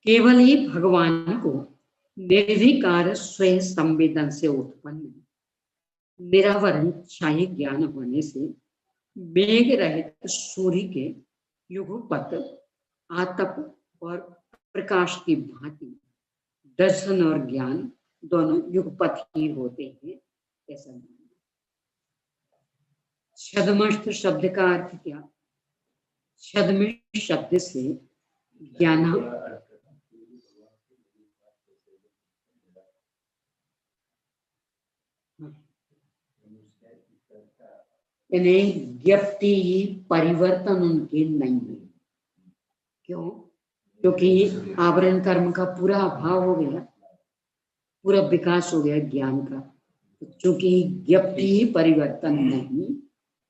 केवल ही भगवान को निर्विकार स्वयं संवेदन से उत्पन्न निरावरण छाये ज्ञान होने से मेघ रहित सूर्य के युगपत आतप और प्रकाश की भांति दर्शन और ज्ञान दोनों युगपथ ही होते हैं, ऐसा मानना। छद्मस्थ शब्द का अर्थ क्या? छद्म शब्द से ज्ञान, ज्ञप्ति परिवर्तन उनके नहीं है। क्यों? क्योंकि आवरण कर्म का पूरा अभाव हो गया, पूरा विकास हो गया ज्ञान का। क्योंकि ज्ञप्ति ही परिवर्तन नहीं,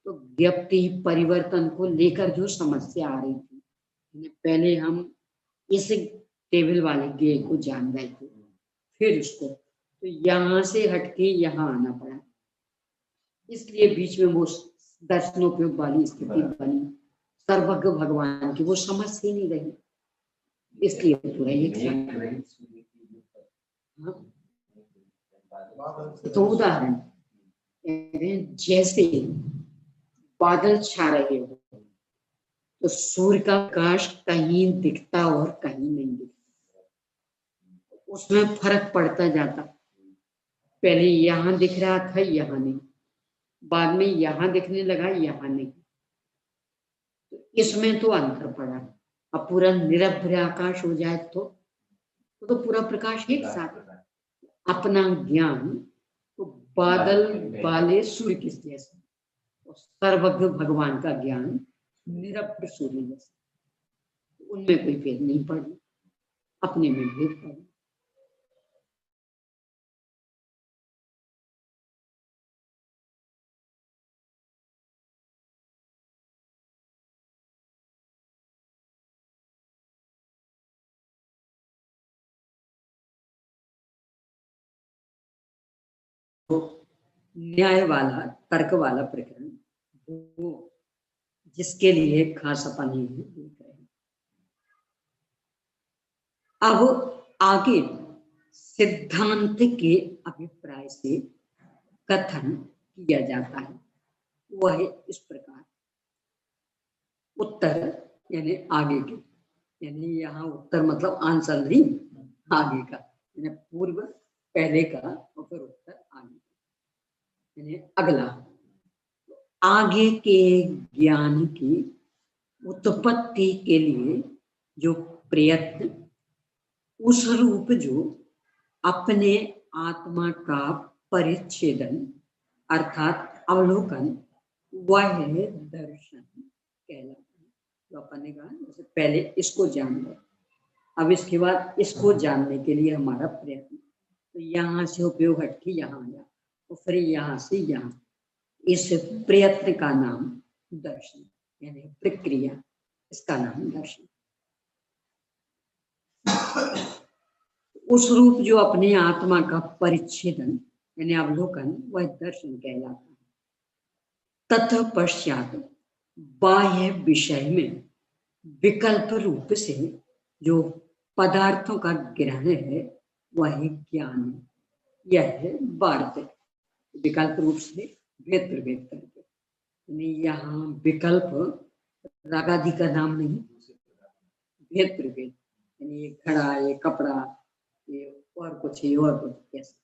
तो ज्ञप्ति परिवर्तन को लेकर जो समस्या आ रही थी, पहले हम इस टेबल वाले गे को जान रहे थे, फिर उसको तो यहाँ से हटके यहाँ आना पड़ा, इसलिए बीच में वो दर्शनोपयोग वाली स्थिति बनी। सर्वज्ञ भगवान की वो समझ ही नहीं रही, इसलिए पूरा ये तो उदाहरण जैसे बादल छा रहे हो तो सूर्य का प्रकाश कहीं दिखता और कहीं नहीं दिखता, उसमें फर्क पड़ता जाता। पहले यहाँ दिख रहा था, यहाँ नहीं, बाद में यहाँ दिखने लगा, यहाँ नहीं, तो इसमें तो अंतर पड़ा। अब पूरा निरभ्र आकाश हो जाए तो पूरा प्रकाश एक साथ, अपना ज्ञान तो बादल वाले सूर्य के जैसे, और सर्वज्ञ भगवान का ज्ञान निरप सूर्य जैसे। उनमें कोई भेद नहीं पड़ी, अपने में भेद पड़ी। न्याय वाला, तर्क वाला प्रकरण, वो जिसके लिए खास अपन ही देख रहे हैं। अब आगे सिद्धांत के अभिप्राय से कथन किया जाता है, वह है इस प्रकार। उत्तर यानी आगे के, यानी यहाँ उत्तर मतलब आंसर नहीं, आगे का, यानी पूर्व पहले का और फिर उत्तर आगे का, यानी अगला। आगे के ज्ञान की उत्पत्ति के लिए जो प्रयत्न, उस रूप जो अपने आत्मा का परिच्छेदन अर्थात अवलोकन, वह है दर्शन कहलाता है। तो अपन ने कहा जैसे पहले इसको जान लो, अब इसके बाद इसको जानने के लिए हमारा प्रयत्न, तो यहाँ से उपयोग हटके यहाँ आया, और फिर यहाँ से यहाँ, इस प्रयत्न का नाम दर्शन यानी प्रक्रिया, इसका नाम दर्शन। उस रूप जो अपने आत्मा का परिच्छेदन यानी अवलोकन, वह दर्शन कहलाता है। तत्पश्चात बाह्य विषय में विकल्प रूप से जो पदार्थों का ग्रहण है, वह ज्ञान है। यह है वार्त, विकल्प रूप से भेद प्रभेद करके, यानी यहाँ विकल्प रागादि का नाम नहीं, भेद प्रभेद, यानी ये घड़ा, ये कपड़ा, ये और कुछ, ये और कुछ, ऐसा।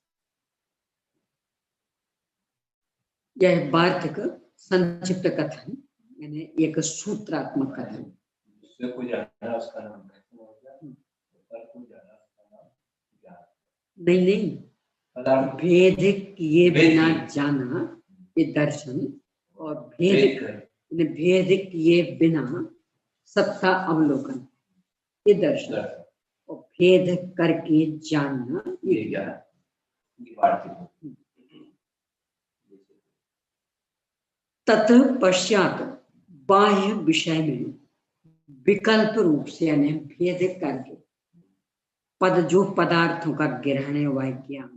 यह वार्तिक संक्षिप्त कथन, यानी एक सूत्रात्मक कथन। नहीं नहीं, भेद किए बिना जाना ये दर्शन, और भेद किए बिना सत्ता अवलोकन ये दर्शन, और भेद करके जानना ये ज्ञान। तत्पश्चात बाह्य विषय में विकल्प रूप से यानी भेद करके पद जो पदार्थों का ग्रहण है, वह ज्ञान।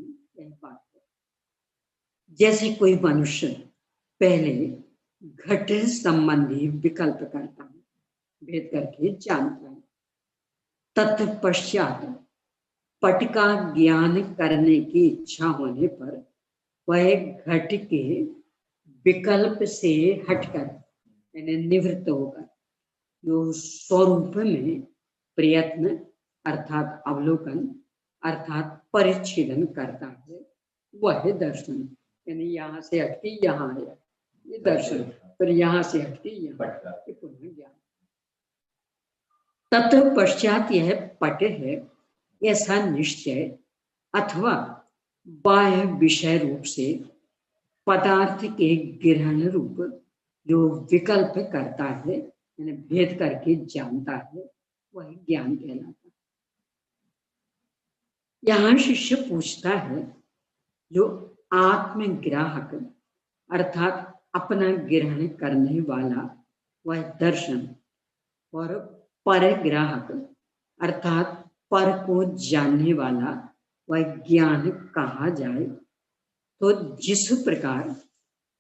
जैसे कोई मनुष्य पहले घट संबंधी विकल्प करता है, भेद करके जानता है, तत्पश्चात पट का ज्ञान करने की इच्छा होने पर वह घट के विकल्प से हटकर यानी निवृत्त होकर जो स्वरूप में प्रयत्न अर्थात अवलोकन अर्थात परिच्छेदन करता है, वह है दर्शन। यानी यहाँ से हटके यहाँ आया, ये दर्शन, फिर यहाँ से हटके यहाँ, ये पुनः ज्ञान। तत्पश्चात यह पट है ऐसा निश्चय अथवा बाह्य विषय रूप से पदार्थ के ग्रहण रूप जो विकल्प करता है यानी भेद करके जानता है, वह ज्ञान कहलाता है। यहाँ शिष्य पूछता है, जो आत्मग्राहक अर्थात अपना ग्रहण करने वाला वह दर्शन, और परग्राहक अर्थात पर को जानने वाला वह ज्ञान कहा जाए। तो जिस प्रकार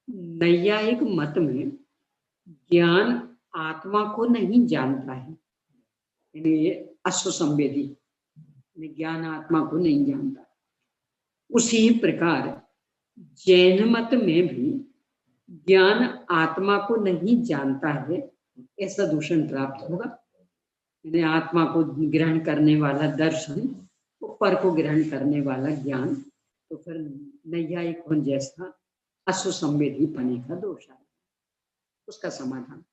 नैयायिक मत में ज्ञान आत्मा को नहीं जानता है, यानी अश्वसंवेदी, ज्ञान आत्मा को नहीं जानता, उसी प्रकार जैन मत में भी ज्ञान आत्मा को नहीं जानता है, ऐसा दूषण प्राप्त होगा। यानी आत्मा को ग्रहण करने वाला दर्शन, पर को ग्रहण करने वाला ज्ञान, तो फिर नैयायिक जैसा अश्वसंवेदी पने का दोष है। उसका समाधान,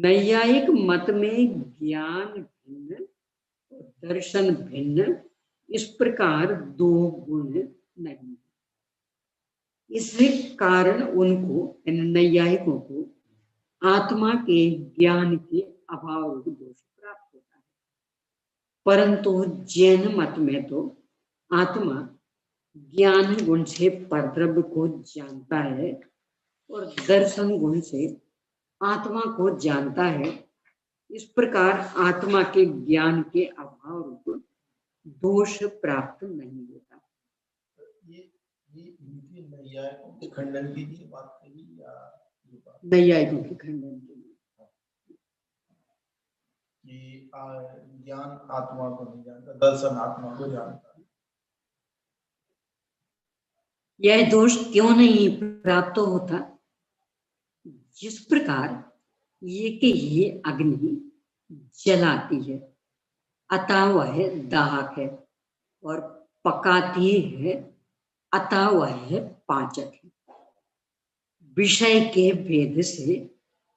नैयायिक मत में ज्ञान भिन्न और दर्शन भिन्न, इस प्रकार दो गुण नहीं। इस कारण उनको, नैयायिकों को, आत्मा के ज्ञान के अभाव रूप दोष प्राप्त होता है। परंतु जैन मत में तो आत्मा ज्ञान गुण से परद्रव्य को जानता है और दर्शन गुण से आत्मा को जानता है। इस प्रकार आत्मा के ज्ञान के अभाव रूप दोष प्राप्त नहीं होता। ये इनकी नैयायिकों के खंडन के लिए बात कही या नैयायिकों के खंडन के लिए कि ज्ञान आत्मा को नहीं जानता, दर्शन आत्मा को जानता है। यह दोष क्यों नहीं प्राप्त होता? जिस प्रकार ये कि ये अग्नि जलाती है अतः वह दाहक है, और पकाती है अतः वह पाचक है। विषय के भेद से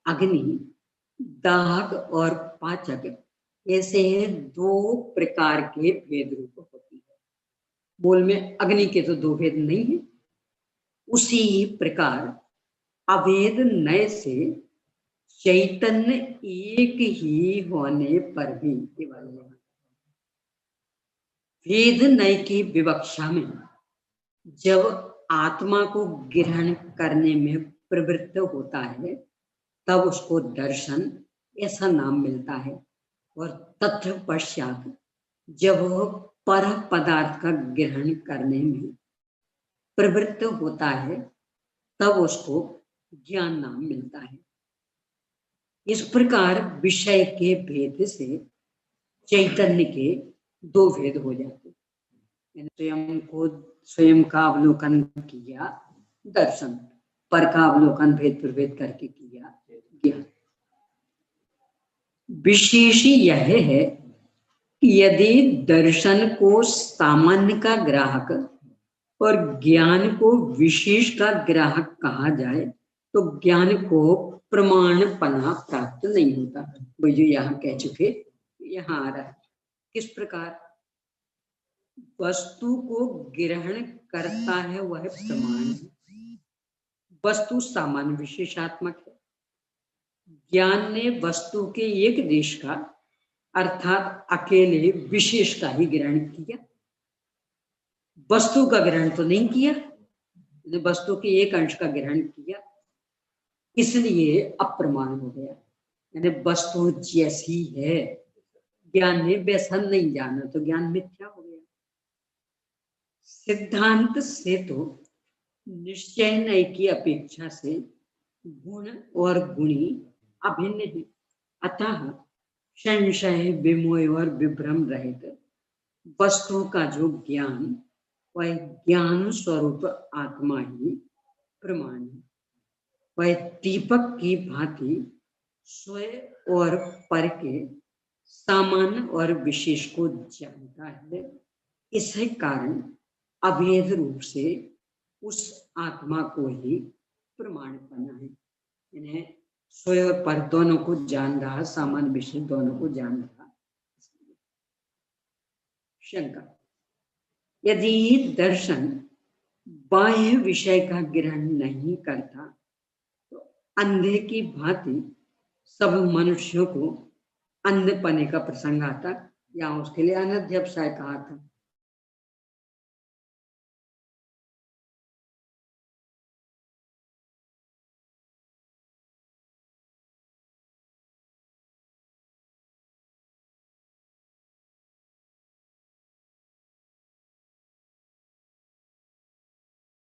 अग्नि दाहक और पाचक ऐसे दो प्रकार के भेद रूप होती है। मूल में अग्नि के तो दो भेद नहीं है। उसी प्रकार अभेद नय से चैतन्य एक ही होने पर भी केवल भेद नय की विवक्षा में जब आत्मा को ग्रहण करने में प्रवृत्त होता है तब उसको दर्शन ऐसा नाम मिलता है, और तत्पश्चात जब वह पर पदार्थ का ग्रहण करने में प्रवृत्त होता है तब उसको ज्ञान नाम मिलता है। इस प्रकार विषय के भेद से चैतन्य के दो भेद हो जाते हैं। स्वयं का अवलोकन किया दर्शन, पर का अवलोकन भेद प्रभेद करके किया ज्ञान। विशेष यह है कि यदि दर्शन को सामान्य का ग्राहक और ज्ञान को विशेष का ग्राहक कहा जाए तो ज्ञान को प्रमाणपना प्राप्त नहीं होता। वो जो यहाँ कह चुके यहाँ आ रहा है। किस प्रकार वस्तु को ग्रहण करता है वह प्रमाण है। वस्तु सामान्य विशेषात्मक है। ज्ञान ने वस्तु के एक देश का अर्थात अकेले विशेष का ही ग्रहण किया, वस्तु का ग्रहण तो नहीं किया। वस्तु के एक अंश का ग्रहण किया, इसलिए अप्रमाण हो गया। यानी वस्तु जैसी है, ज्ञान ने वैसा नहीं जाना तो ज्ञान मिथ्या हो गया। सिद्धांत से तो निश्चय नय की अपेक्षा से गुण और गुणी अभिन्न है। अतः संशय विमोह और विभ्रम रहित वस्तु का जो ज्ञान वह ज्ञान स्वरूप आत्मा ही प्रमाण है। वह दीपक की भांति स्वयं और पर के सामान्य और विशेष को जानता है। इसी कारण अभेद रूप से उस आत्मा को ही प्रमाण बना है। इन्हें स्वयं पर दोनों को जान रहा, सामान्य विशेष दोनों को जान रहा। शंका, यदि दर्शन बाह्य विषय का ग्रहण नहीं करता तो अंधे की भांति सब मनुष्यों को अंधपने का प्रसंग आता, या उसके लिए अनध्यवसाय कहा था।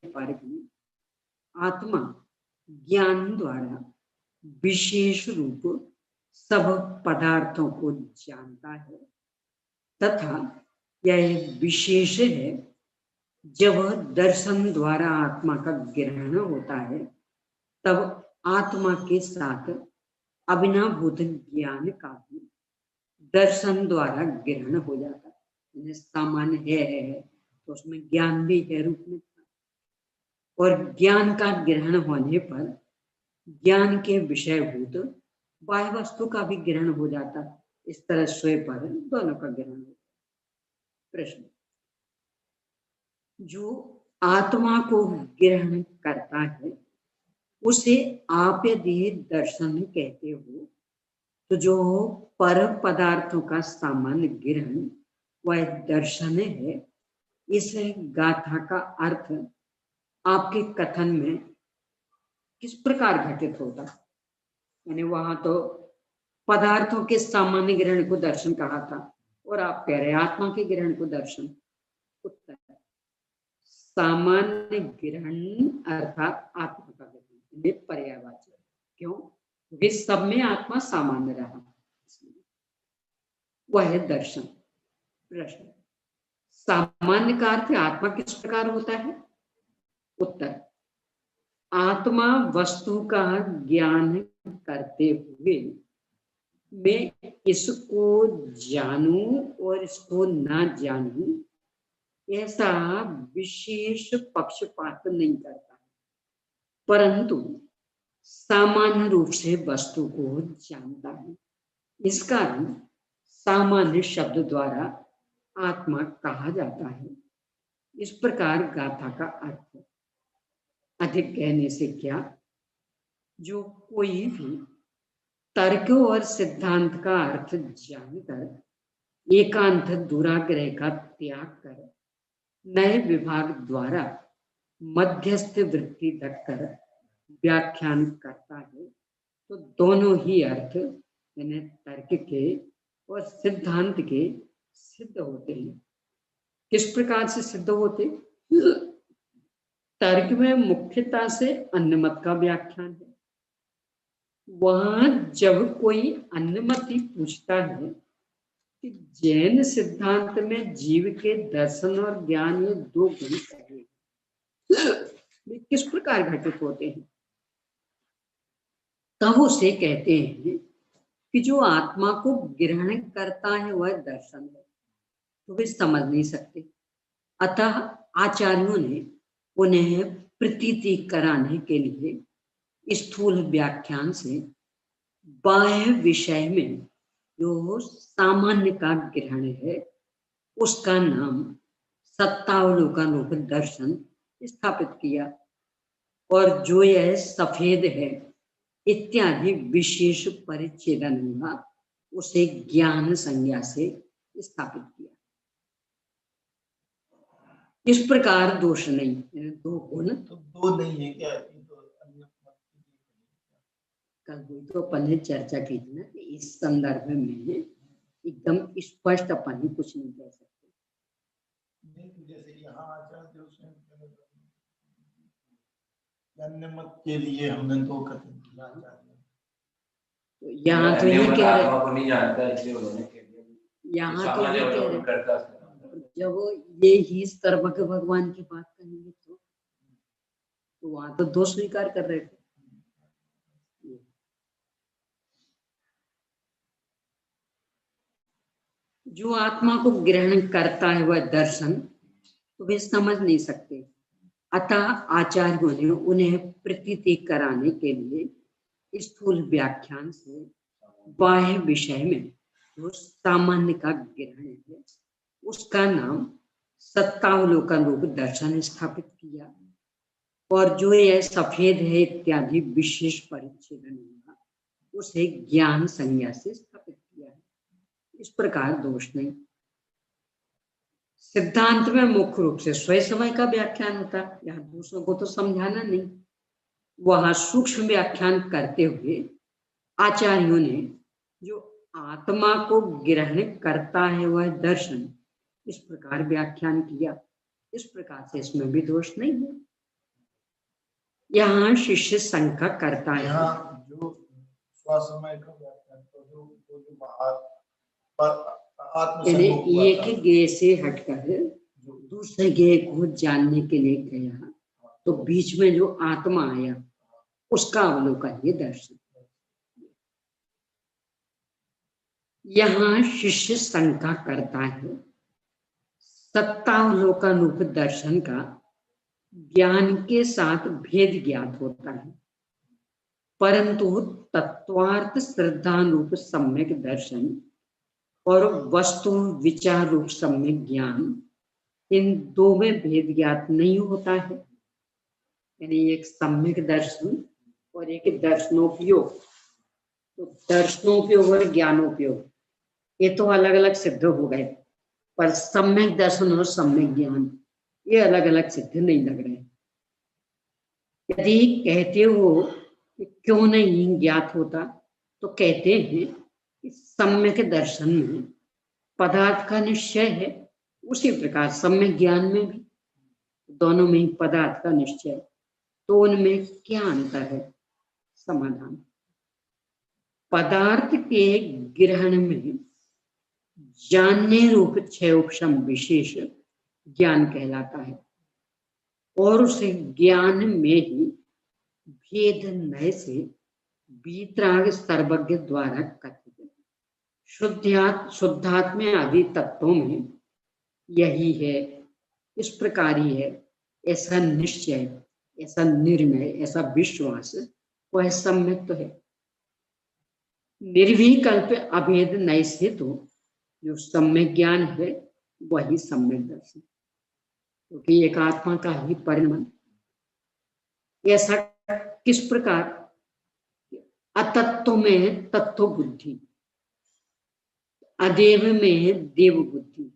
पर भी आत्मा ज्ञान द्वारा विशेष रूप सब पदार्थों को जानता है, तथा यह विशेष है जब दर्शन द्वारा आत्मा का ग्रहण होता है तब आत्मा के साथ अभिनाभूत ज्ञान का भी दर्शन द्वारा ग्रहण हो जाता है। सामान्य है तो उसमें ज्ञान भी है रूप में, और ज्ञान का ग्रहण होने पर ज्ञान के विषयभूत बाह्य वस्तु का भी ग्रहण हो जाता। इस तरह स्वयं पर दोनों का ग्रहण होता। प्रश्न, जो आत्मा को ग्रहण करता है उसे आप यदि दर्शन कहते हो, तो जो पर पदार्थों का सामान्य ग्रहण वह दर्शन है। इस गाथा का अर्थ आपके कथन में किस प्रकार घटित होता? यानी वहां तो पदार्थों के सामान्य ग्रहण को दर्शन कहा था और आप कह रहे आत्मा के ग्रहण को दर्शन। उत्तर, सामान्य ग्रहण अर्थात आत्मा का ग्रहण पर्यायवाची। क्यों? क्योंकि सब में आत्मा सामान्य रहा, वह है दर्शन। प्रश्न, सामान्य का अर्थ आत्मा किस प्रकार होता है? उत्तर, आत्मा वस्तु का ज्ञान करते हुए मैं इसको जानूं और इसको ना जानूं, ऐसा विशेष पक्षपात नहीं करता, परंतु सामान्य रूप से वस्तु को जानता है। इस कारण सामान्य शब्द द्वारा आत्मा कहा जाता है। इस प्रकार गाथा का अर्थ अधिक कहने से क्या, जो कोई भी तर्क और सिद्धांत का अर्थ जानकर एकांत दुराग्रह का त्याग कर नए विभाग द्वारा मध्यस्थ वृत्ति रखकर व्याख्यान करता है, तो दोनों ही अर्थ यानी तर्क के और सिद्धांत के सिद्ध होते हैं। किस प्रकार से सिद्ध होते? तर्क में मुख्यता से अन्य मत का व्याख्यान है। वहां जब कोई अन्य मती पूछता है कि जैन सिद्धांत में जीव के दर्शन और ज्ञान ये दो गुण कहे, वे किस प्रकार घटित होते हैं, तब उसे कहते हैं कि जो आत्मा को ग्रहण करता है वह दर्शन है, तो वे समझ नहीं सकते। अतः आचार्यों ने उन्हें प्रतीति कराने के लिए स्थूल व्याख्यान से बाह्य विषय में जो सामान्य का ग्रहण है उसका नाम सत्तावलोकनोक दर्शन स्थापित किया, और जो यह सफेद है इत्यादि विशेष परिच्छेदन हुआ उसे ज्ञान संज्ञा से स्थापित किया। इस प्रकार दोष नहीं, दो गुण तो दो नहीं है क्या? तो अन्य कल हुई तो अपन ने चर्चा की थी ना कि इस संदर्भ में एकदम स्पष्ट अपन कुछ नहीं कह सकते। जैसे यहाँ आचार्य अन्य मत के लिए हमने दो कथन किया, तो यहाँ तो ये कह रहे को नहीं जानता इसलिए उन्होंने कह दिया। यहाँ तो ये कह रहे जब ये ही सर्वज्ञ भगवान की बात करेंगे तो वहां तो दो स्वीकार कर रहे थे। जो आत्मा को ग्रहण करता है वह दर्शन, तो वे समझ नहीं सकते। अतः आचार्यों ने उन्हें प्रतीति कराने के लिए स्थूल व्याख्यान से बाह्य विषय में जो सामान्य का ग्रहण है उसका नाम सत्तावलोकन रूप दर्शन स्थापित किया, और जो यह सफेद है इत्यादि विशेष परिच्छेदन हुआ उसे ज्ञान संज्ञा से स्थापित किया है। इस प्रकार दोष नहीं। सिद्धांत में मुख्य रूप से स्वयं समय का व्याख्यान होता है, यहाँ दूसरों को तो समझाना नहीं। वहां सूक्ष्म व्याख्यान करते हुए आचार्यों ने जो आत्मा को ग्रहण करता है वह दर्शन, इस प्रकार व्याख्यान किया। इस प्रकार से इसमें भी दोष नहीं है। यहाँ शिष्य शंका करता है, यहाँ जो स्वसमय का व्याख्यान तो जो बाहर यानी एक गे से हटकर दूसरे गे को जानने के लिए गया, तो बीच में जो आत्मा आया उसका अवलोकन ये दर्शन। यहाँ शिष्य शंका करता है, सत्तावलोकन रूप दर्शन का ज्ञान के साथ भेद ज्ञात होता है, परंतु तत्वार्थ श्रद्धा रूप सम्यक दर्शन और वस्तु विचार रूप सम्यक ज्ञान इन दो में भेद ज्ञात नहीं होता है, यानी एक सम्यक दर्शन और एक दर्शनोपयोग। तो दर्शनोपयोग और ज्ञानोपयोग ये तो अलग अलग सिद्ध हो गए, पर सम्यक दर्शन और सम्यक ज्ञान ये अलग अलग सिद्ध नहीं लग रहे। यदि कहते हो कि क्यों नहीं ज्ञात होता, तो कहते हैं कि सम्यक दर्शन में पदार्थ का निश्चय है, उसी प्रकार सम्यक ज्ञान में भी दोनों में ही पदार्थ का निश्चय, तो उनमें क्या अंतर है? समाधान, पदार्थ के ग्रहण में जानने रूप क्षयोपशम विशेष ज्ञान कहलाता है, और उस ज्ञान में ही भेद नय से वीतराग सर्वज्ञ द्वारा कथित शुद्धात्म आदि तत्वों में यही है, इस प्रकार ही है, ऐसा निश्चय, ऐसा निर्णय, ऐसा विश्वास वह सम्यक तो है। निर्विकल्प अभेद नय से तो जो सम्यक ज्ञान है वही सम्यक दर्शन, क्योंकि एक आत्मा का ही परिणाम। ऐसा किस प्रकार? अतत्व में तत्व बुद्धि, अदेव में देव बुद्धि,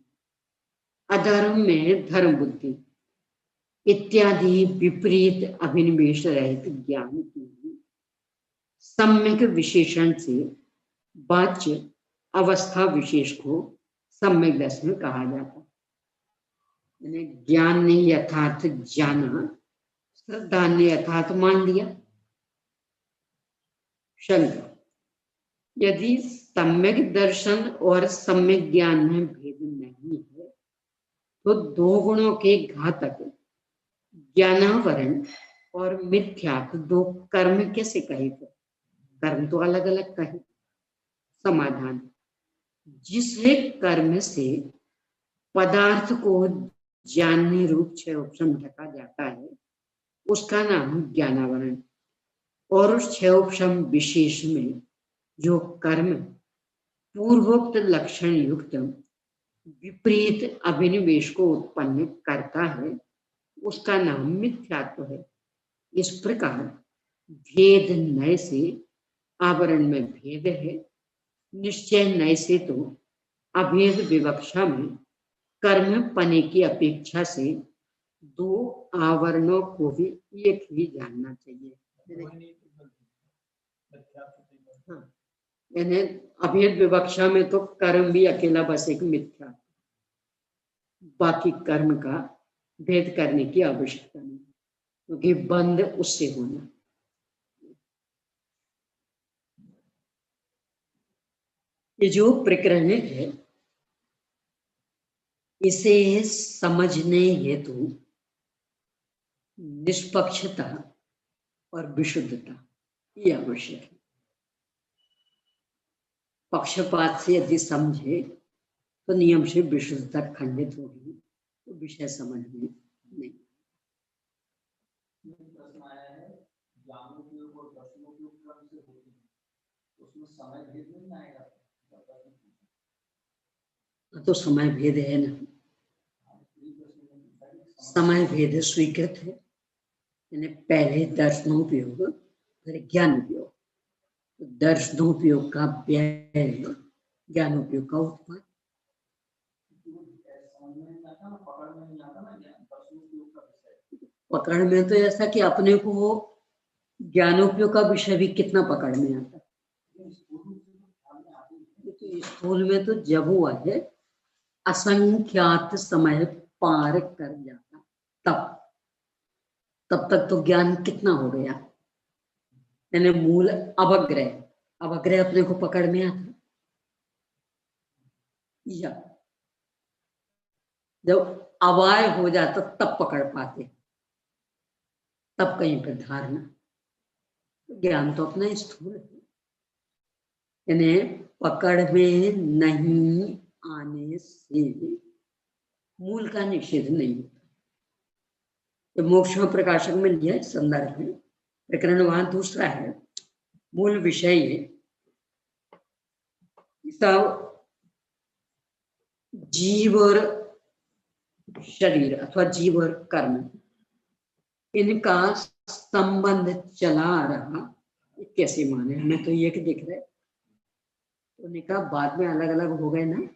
अधर्म में धर्म बुद्धि इत्यादि विपरीत अभिनिवेश रहित ज्ञान की सम्यक विशेषण से वाच्य अवस्था विशेष को सम्यक दर्शन कहा जाता है। ज्ञान ने यथार्थ जाना, श्रद्धा ने यथार्थ मान लिया। शंका, यदि सम्यक दर्शन और सम्यक ज्ञान में भेद नहीं है, तो दो गुणों के घातक ज्ञानावरण और मिथ्यात्व दो कर्म कैसे कहे? कर्म तो अलग अलग कहे। समाधान, जिस कर्म से पदार्थ को जानने रूप क्षयोपशम ढका जाता है उसका नाम ज्ञानावरण, और उस क्षयोपशम विशेष में जो कर्म पूर्वोक्त लक्षण युक्त विपरीत अभिनिवेश को उत्पन्न करता है उसका नाम मिथ्यात्व है। इस प्रकार भेद नय से आवरण में भेद है, निश्चय नय से तो अभेद विवक्षा में कर्म पने की अपेक्षा से दो आवरणों को भी एक ही जानना चाहिए। हाँ, यानी अभेद विवक्षा में तो कर्म भी अकेला बस एक मिथ्या, बाकी कर्म का भेद करने की आवश्यकता नहीं, क्योंकि बंध उससे होना। ये जो प्रकरण है इसे समझने हेतु निष्पक्षता और विशुद्धता ये आवश्यक है। पक्षपात से यदि समझे तो नियम से विशुद्धता खंडित होगी, तो विषय समझ में नहीं। तो समय भेद है ना, समय भेद स्वीकृत है, यानी पहले दर्शनोपयोग फिर ज्ञान उपयोग। तो दर्शनोपयोग का व्यय, ज्ञानोपयोग का उत्पाद। पकड़ में तो ऐसा कि अपने को ज्ञानोपयोग का विषय भी कितना पकड़ में आता है। तो स्कूल में तो जब हुआ है असंख्यात समय पार कर जाता, तब तक तो ज्ञान कितना हो गया, यानी मूल अवग्रह, अवग्रह अपने को पकड़ में आता। या जब अवाय हो जाता तब पकड़ पाते, तब कहीं पर धारणा। ज्ञान तो अपना स्थूल है, यानी पकड़ में नहीं आने से मूल का निषेध नहीं होता। तो मोक्ष प्रकाशक में लिया संदर्भ है, प्रकरण वहां दूसरा है, मूल विषय सब जीव और शरीर अथवा जीव और कर्म, इनका संबंध चला आ रहा, ये कैसे माने? हमें तो ये दिख रहा है, तो उनका बाद में अलग अलग हो गए ना,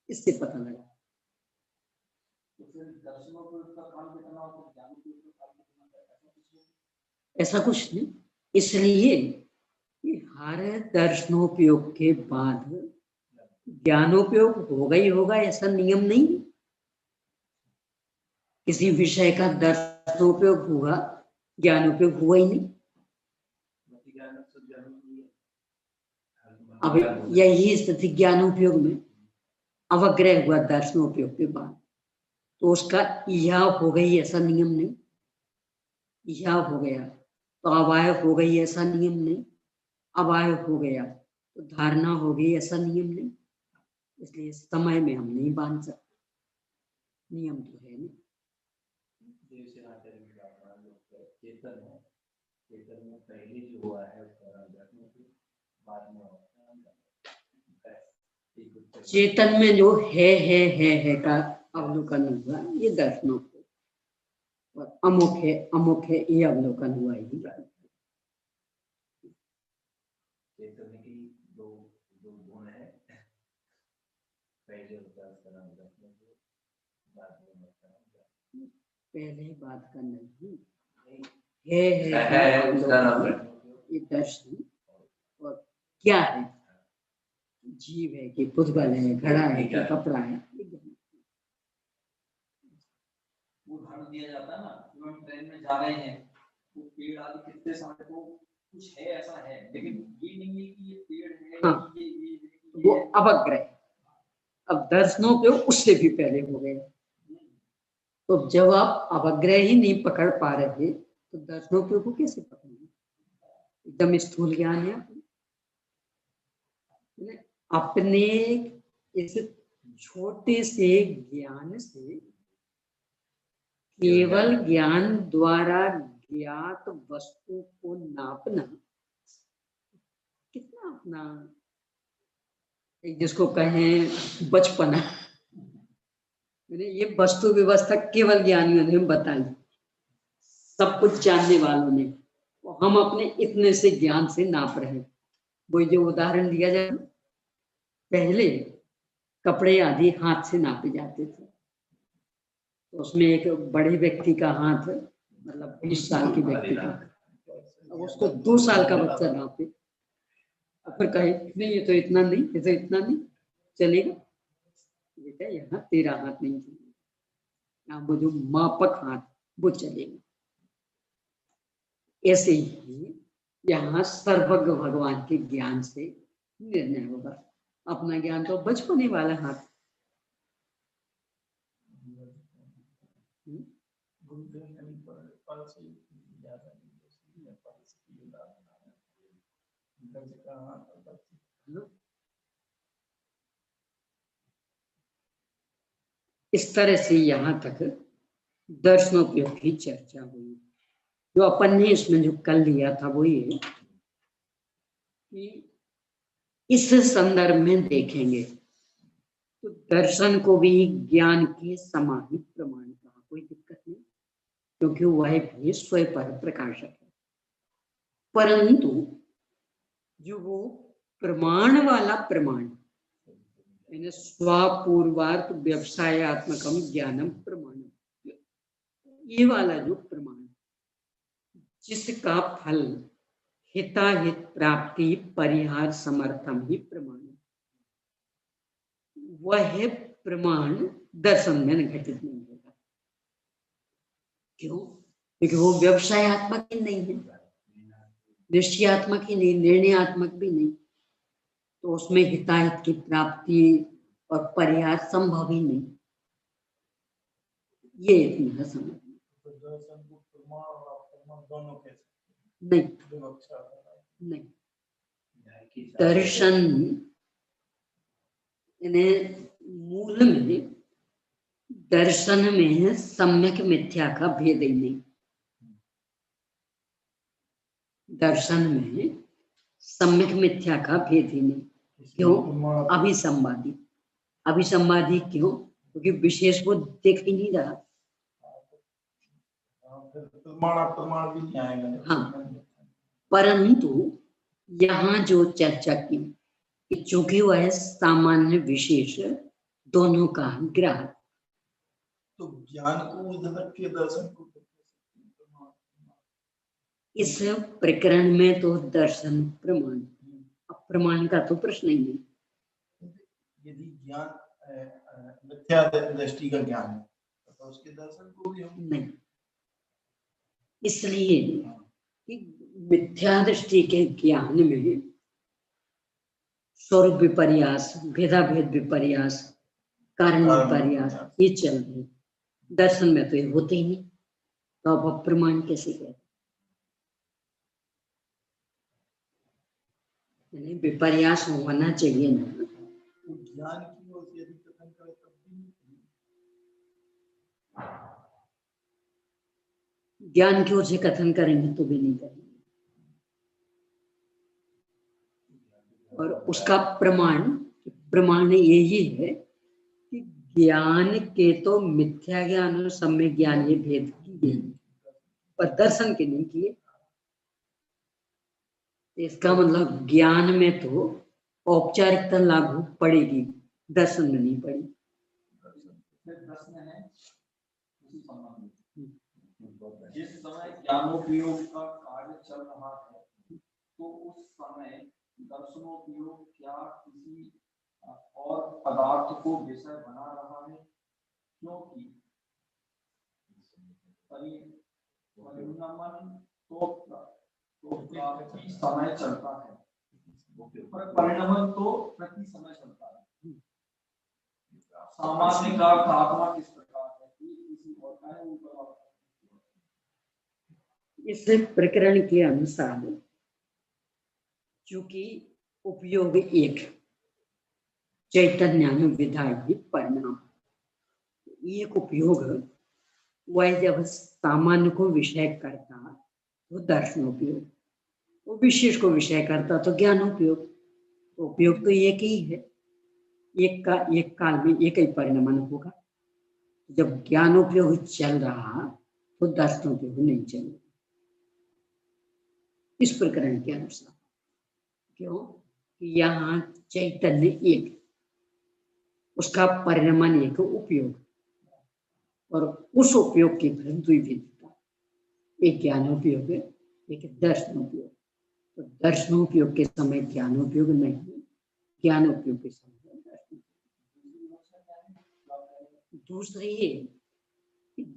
इससे पता लगा। ऐसा कुछ नहीं, इसलिए कि हर दर्शनोपयोग के बाद ज्ञानोपयोग होगा ही होगा, ऐसा नियम नहीं। किसी विषय का दर्शनोपयोग हुआ, ज्ञानोपयोग हुआ ही नहीं। अब यही स्थिति ज्ञानोपयोग में अवग्रह हुआ दर्शनोपयोग के बाद, तो उसका यह हो गई ऐसा नियम नहीं। यह हो गया तो अवाय हो गई ऐसा नियम नहीं, अवाय हो गया तो धारणा हो गई ऐसा नियम नहीं। इसलिए समय में हम नहीं बांध सकते, नियम तो है नहीं। चेतन है, चेतन में पहले जो हुआ है बाद में चेतन में जो है का अवलोकन हुआ, ये दर्शनों को, और अमुख है ये अवलोकन हुआ ही। चेतन की दो गुण है, पहले होता है उसका नाम दर्शन, बाद में होता है पहले बात का नहीं है उसका नाम ये दर्शन। और क्या है? जीव है कि पुतगल है, घड़ा है कि कपड़ा है, उदाहरण दिया जाता है ना, जो हम ट्रेन में जा रहे हैं, वो पेड़ आदि कितने सारे को कुछ है ऐसा है, लेकिन ये नहीं है कि ये पेड़ है। हाँ, ये वो अवग्रह। अब दर्शनों पे उससे भी पहले हो गए, तो जब आप अवग्रह ही नहीं पकड़ पा रहे तो दर्शनों पे को कैसे पकड़ेंगे? एकदम स्थूल ज्ञान है अपने इस छोटे से ज्ञान से, केवल ज्ञान द्वारा ज्ञात वस्तु को नापना कितना अपना, जिसको कहें बचपना, ये वस्तु व्यवस्था केवल ज्ञानियों ने बताई, सब कुछ जानने वालों ने, तो हम अपने इतने से ज्ञान से नाप रहे हैं। वो जो उदाहरण दिया जाए, पहले कपड़े आदि हाथ से नापे जाते थे, तो उसमें एक बड़े व्यक्ति का हाथ, मतलब 20 साल के व्यक्ति का, अब उसको 2 साल का बच्चा नापे, और फिर कहे नहीं ये तो इतना नहीं, ये तो इतना नहीं चलेगा, बेटा यहाँ तेरा हाथ नहीं चलेगा, वो जो मापक हाथ वो चलेगा। ऐसे ही यहाँ सर्वज्ञ भगवान के ज्ञान से निर्णय होगा। अपना ज्ञान तो बचपने वाला हाथ, इस तरह से यहाँ तक दर्शनोपयोग की चर्चा हुई। जो अपन ने इसमें जो कल लिया था वो ये कि इस संदर्भ में देखेंगे तो दर्शन को भी ज्ञान के समान ही प्रमाण कहा, कोई दिक्कत नहीं, क्योंकि वह भी स्वयं पर प्रकाशक है। परंतु जो वो प्रमाण वाला प्रमाण, स्वापूर्वार्थ व्यवसायत्मकम ज्ञानम प्रमाण, ये वाला जो प्रमाण जिसका फल हिताहित प्राप्ति परिहार समर्थम ही प्रमाण, वह प्रमाण दर्शन में घटित नहीं होगा। क्यों? क्योंकि वो व्यवसायत्मक ही नहीं है, निश्चयात्मक ही नहीं, निर्णयात्मक भी नहीं, तो उसमें हिताहित की प्राप्ति और परिहार संभव ही नहीं। ये इतना समझ नहीं, नहीं, दर्शन मूल में दर्शन में सम्यक मिथ्या का भेद ही नहीं। दर्शन में सम्यक मिथ्या का भेद ही नहीं। क्यों? अभिसंवादी, अभिसंवादी क्यों? क्योंकि विशेष वो देख ही नहीं रहा। फिर प्रमाण अप्रमाण भी नहीं आएगा। हाँ, परंतु यहाँ जो चर्चा की कि चूंकि वह सामान्य विशेष दोनों का ग्राह्य, तो ज्ञान को उधर के दर्शन को इस प्रकरण में तो दर्शन प्रमाण, अप्रमाण का तो प्रश्न ही नहीं। यदि ज्ञान मिथ्या दृष्टि का ज्ञान है तो उसके दर्शन को भी हम नहीं, इसलिए कि मिथ्या दृष्टि के ज्ञान में स्वरूप विपर्यास, भेदाभेद विपर्यास, कारण विपर्यास ये चल रहे, दर्शन में तो ये होते ही नहीं, तो अब अप्रमाण कैसे कहते? यानी विपर्यास होना चाहिए ना। ज्ञान की ओर यदि कथन करे तब भी ज्ञान की ओर से कथन करेंगे तो भी नहीं करेंगे। और उसका प्रमाण यही है कि ज्ञान के तो मिथ्या ज्ञान और सम्यक ज्ञान ये भेद किए, पर दर्शन के नहीं किए। इसका मतलब ज्ञान में तो औपचारिकता लागू पड़ेगी, दर्शन में नहीं पड़ी। प्रश्न है उसी संबंध में, जिस समय ज्ञानोपयोग का कार्य चल रहा है तो उस समय दर्शनोपयोग क्या किसी और पदार्थ को विषय बना रहा है? क्योंकि परिणामन तो प्रति समय चलता है, परिणामन तो प्रति समय चलता है। सामान्य का आत्मा किस प्रकार है, किसी और का है, ऊपर इस प्रकरण के अनुसार चूंकि उपयोग एक चैतन्यानुविधायी परिणाम, एक उपयोग वह जब सामान्य को विषय करता तो दर्शनोपयोग, वो विशेष को विषय करता तो ज्ञानोपयोग। तो उपयोग तो एक ही है, एक काल में एक ही परिणाम होगा। जब ज्ञानोपयोग चल रहा तो दर्शनोपयोग नहीं चलेगा इस प्रकरण के अनुसार। क्यों कि यहाँ चैतन्य एक, उसका परिणाम एक उपयोग, और उस उपयोग की द्विविधता, एक ज्ञानोपयोग एक दर्शनोपयोग। तो दर्शनोपयोग के समय ज्ञानोपयोग नहीं, ज्ञानोपयोग के समय दर्शन। दूसरी ये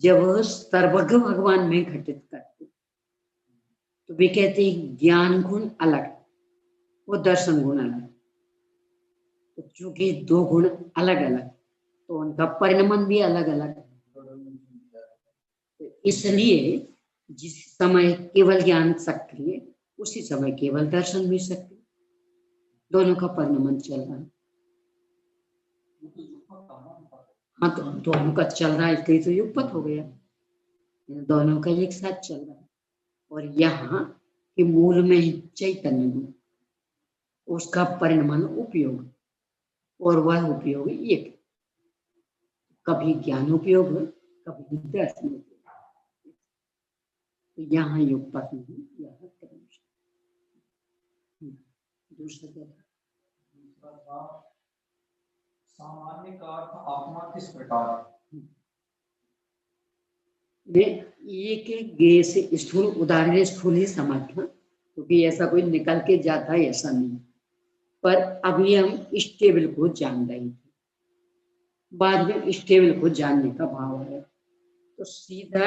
जब सर्वज्ञ भगवान में घटित करते तो वे कहते हैं ज्ञान गुण अलग, वो दर्शन गुण अलग। तो चूंकि दो गुण अलग अलग तो उनका परिणाम भी अलग अलग। तो इसलिए जिस समय केवल ज्ञान सक्रिय, उसी समय केवल दर्शन भी सक्रिय, दोनों का परिणाम चल रहा है। हाँ, तो दोनों का चल रहा है, इसलिए तो युगपत हो गया, दोनों का एक साथ चल रहा है। और यहाँ के मूल में चैतन्य गुण, उसका परिणाम उपयोग, और वह उपयोग एक, कभी ज्ञान उपयोग कभी दर्शन उपयोग। तो यहाँ युगपत नहीं, यहाँ दूसरा सामान्य का अर्थ आत्मा किस प्रकार है? एक गे से स्थूल उदाहरण, स्थूल ही समझना, क्योंकि ऐसा कोई निकल के जाता है ऐसा नहीं। पर अभी हम स्टेबल को जान रहे थे, बाद में स्टेबल को जानने का भाव है, तो सीधा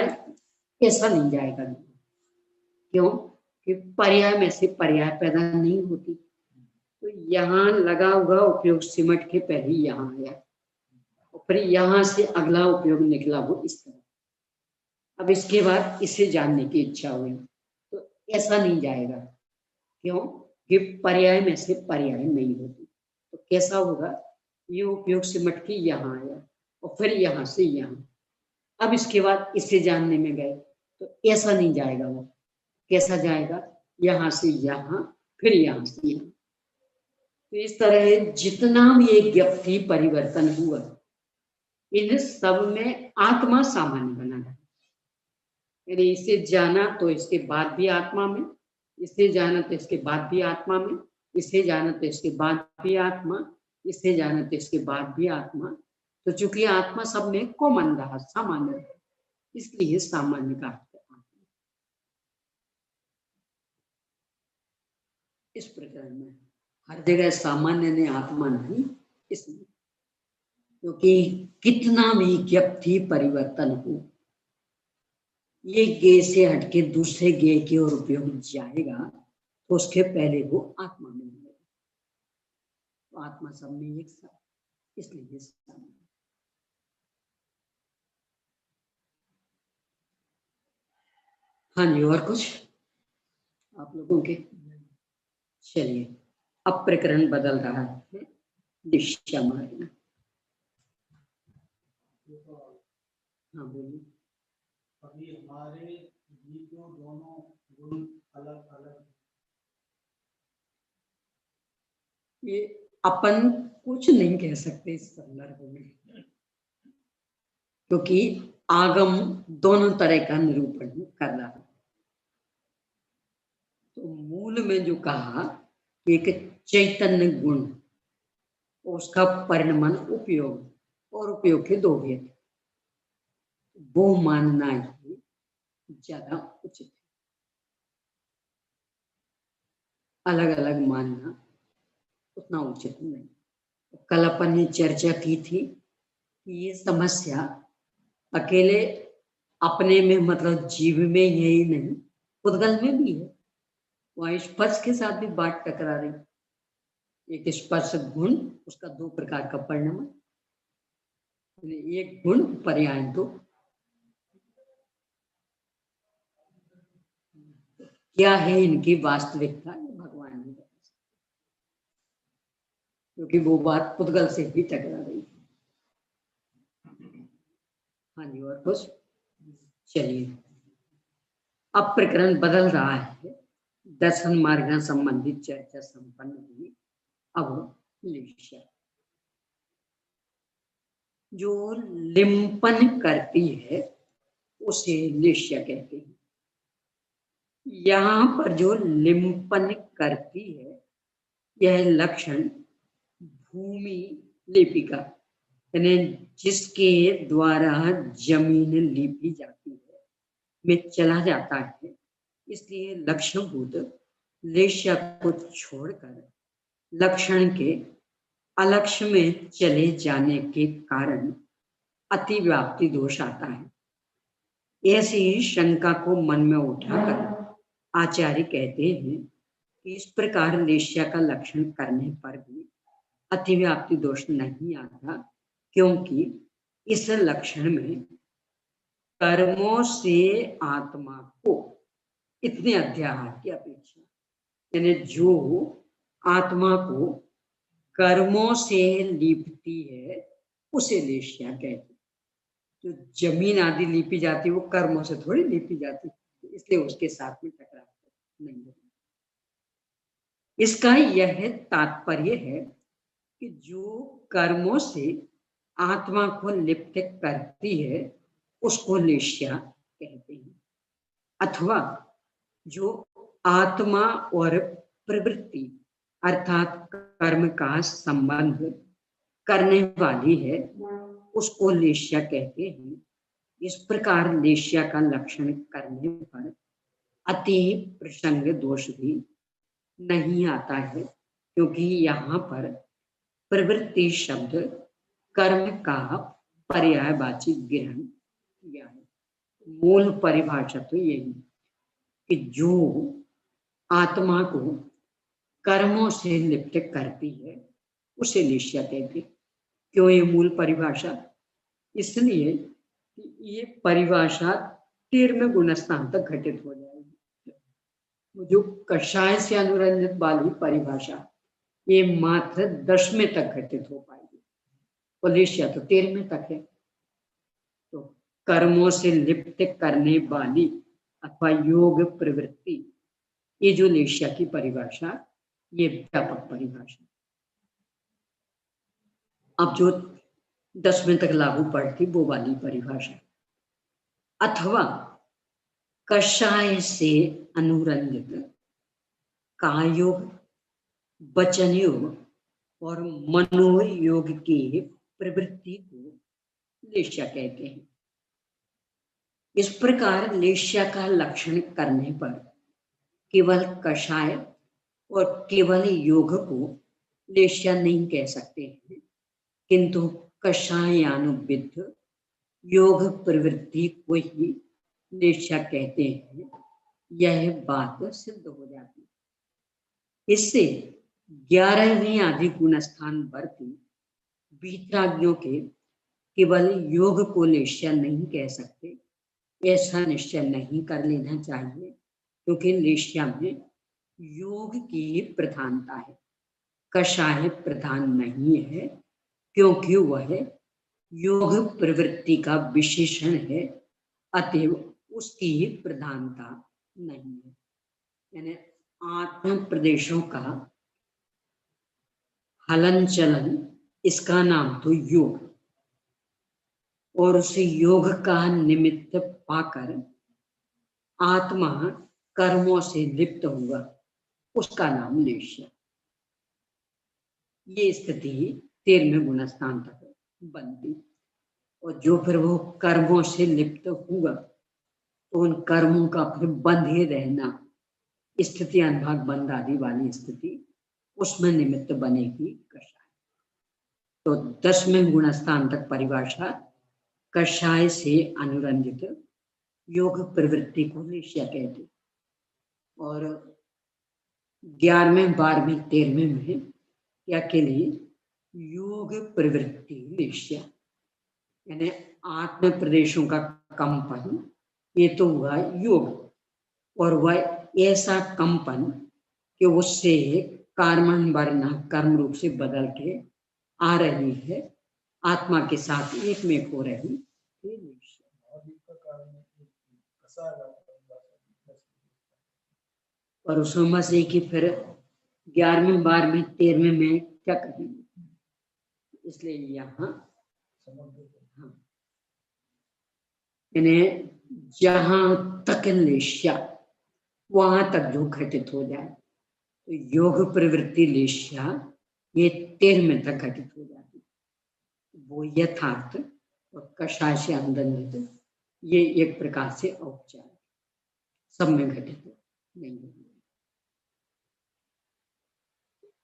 ऐसा नहीं जाएगा। क्यों कि पर्याय में से पर्याय पैदा नहीं होती। तो यहाँ लगा हुआ उपयोग सिमट के पहले यहाँ आया, और फिर यहाँ से अगला उपयोग निकला वो इस तरह। अब इसके बाद इसे जानने की इच्छा हुई तो ऐसा नहीं जाएगा। क्यों कि पर्याय में से पर्याय नहीं होती। तो कैसा होगा, ये उपयोग सिमट के यहाँ आया और फिर यहाँ से यहाँ, अब इसके बाद इसे जानने में गए तो ऐसा नहीं जाएगा। वो कैसा जाएगा, यहाँ से यहाँ फिर यहाँ से यहाँ। तो इस तरह जितना भी एक व्यक्ति परिवर्तन हुआ इन सब में आत्मा सामान्य बना है। यानी इसे जाना तो इसके बाद भी आत्मा में, इसे जाना तो इसके बाद भी आत्मा में, इसे जाना तो इसके बाद भी आत्मा, इसे जाना तो इसके बाद भी आत्मा। तो चूंकि आत्मा सब में कॉमन रहा, सामान्य, इसलिए सामान्य का अर्थ है आत्मा। इस प्रकार में हर जगह सामान्य ने आत्मा नहीं, इसलिए क्योंकि कितना भी व्यक्ति परिवर्तन हो, ये गे से हटके दूसरे गे की ओर उपयोग जाएगा तो उसके पहले वो आत्मा में मिलेगा। तो आत्मा सब में एक साथ, इसलिए सामान्य। हाँ जी, और कुछ आप लोगों के? चलिए, अब प्रकरण बदल रहा है, दिशा मार्ग। हाँ बोलिए। अभी हमारे ये जो दोनों गुण अलग अलग, ये अपन कुछ नहीं कह सकते इस संदर्भ में, क्योंकि आगम दोनों तरह का निरूपण कर रहा है। तो मूल में जो कहा एक चैतन्य गुण, उसका परिणमन उपयोग और उपयोग के दो भेद, वो मानना ही ज्यादा उचित है। अलग अलग मानना उतना उचित नहीं। तो कल अपन ने चर्चा की थी कि ये समस्या अकेले अपने में, मतलब जीव में यही नहीं, उद्गल में भी है। वहाँ स्पर्श के साथ भी बात टकरा रही। एक स्पर्श गुण, उसका दो प्रकार का परिणाम, एक गुण पर्याय दो। क्या है इनकी वास्तविकता, भगवान ने बता सकते, क्योंकि वो बात पुद्गल से भी टकरा रही। हाँ जी, और कुछ? चलिए, अब प्रकरण बदल रहा है, दर्शन मार्ग संबंधित चर्चा संपन्न हुई। अब लिष्या, जो लिंपन करती है उसे लिष्या कहते हैं। यहाँ पर जो लिंपन करती है, यह लक्षण भूमि लिपिका, यानी जिसके द्वारा जमीन लीपी जाती है, में चला जाता है। इसलिए लक्षणभूत लेश्या को छोड़कर लक्षण के अलक्ष्य में चले जाने के कारण अतिव्याप्ति दोष आता है। ऐसी शंका को मन में उठाकर आचार्य कहते हैं कि इस प्रकार लेश्या का लक्षण करने पर भी अतिव्याप्ति दोष नहीं आता, क्योंकि इस लक्षण में कर्मों से आत्मा को इतने अध्याहार की अपेक्षा, यानी जो आत्मा को कर्मों से लिपती है उसे लेश्या कहते हैं। जो जमीन आदि लिपी जाती है वो कर्मों से थोड़ी लिपी जाती, इसलिए उसके साथ में टकराव नहीं होता। इसका यह तात्पर्य है कि जो कर्मों से आत्मा को लिप्त करती है उसको लेश्या कहते हैं, अथवा जो आत्मा और प्रवृत्ति अर्थात कर्म का संबंध करने वाली है उसको लेश्या कहते हैं। इस प्रकार लेश्या का लक्षण करने पर अति प्रसंग दोष भी नहीं आता है, क्योंकि यहाँ पर प्रवृत्ति शब्द कर्म का पर्यायवाची ग्रहण किया है। मूल परिभाषा तो यही कि जो आत्मा को कर्मों से लिप्त करती है उसे लेश्या कहते। क्यों ये मूल परिभाषा? इसलिए कि ये परिभाषा 13वें गुणस्थान तक घटित हो जाएगी। जो कषाय से अनुरंजित वाली परिभाषा ये मात्र 10वें तक घटित हो पाएगी, और लेश्या तो 13वें तक है। तो कर्मों से लिप्त करने वाली अथवा योग प्रवृत्ति, ये जो लेश्या की परिभाषा, ये व्यापक परिभाषा। अब जो 10वें तक लागू पड़ती वो वाली परिभाषा। अथवा कषाय से अनुरंजित कायोग, वचन योग और मनोयोग की प्रवृत्ति को लेश्या कहते हैं। इस प्रकार लेश्या का लक्षण करने पर केवल कषाय और केवल योग को लेश्या नहीं कह सकते हैं, किंतु कषायानुविद्ध योग प्रवृत्ति को ही लेश्या कहते हैं, यह बात सिद्ध हो जाती है। इससे 11वें आदि गुण स्थान वर्ती वीतरागियों के केवल योग को लेश्या नहीं कह सकते, ऐसा निश्चय नहीं कर लेना चाहिए, क्योंकि लेश्या में योग की प्रधानता है, कषाय प्रधान नहीं है, क्योंकि वह योग प्रवृत्ति का विशेषण है, अतएव उसकी प्रधानता नहीं है। यानी आत्म प्रदेशों का हलन चलन, इसका नाम तो योग, और उस योग का निमित्त पाकर आत्मा कर्मों से लिप्त हुआ, उसका नाम लेश्या। ये स्थिति 13वें गुणस्थान तक बनती। और जो फिर वो कर्मों से लिप्त हुआ तो उन कर्मों का फिर बंधे रहना, स्थिति अनुभाग बंध आदि वाली स्थिति, उसमें निमित्त बनेगी कषाय। तो 10वें गुणस्थान तक परिभाषा कषाय से अनुरंजित योग प्रवृत्ति को लेश्या कहते। और 11वें 12वें 13वें में क्या के लिए योग प्रवृत्ति लेश्या, यानी आत्म प्रदेशों का कंपन, ये तो हुआ योग, और वह ऐसा कंपन कि उससे कर्मण वर्ण कर्म रूप से बदल के आ रही है, आत्मा के साथ एक में हो रही है लेश्या। और उसमें बस एक ही फिर 11वें 12वें 13वें में क्या करेंगे, इसलिए यहाँ यानी जहां तक लेश्या वहां तक जो घटित हो जाए, तो योग प्रवृत्ति लेश्या ये 13वें तक घटित हो जाती, वो यथार्थ और कषाय से अनुरंजित, ये एक प्रकार से औपचार सब में घटित नहीं होगी।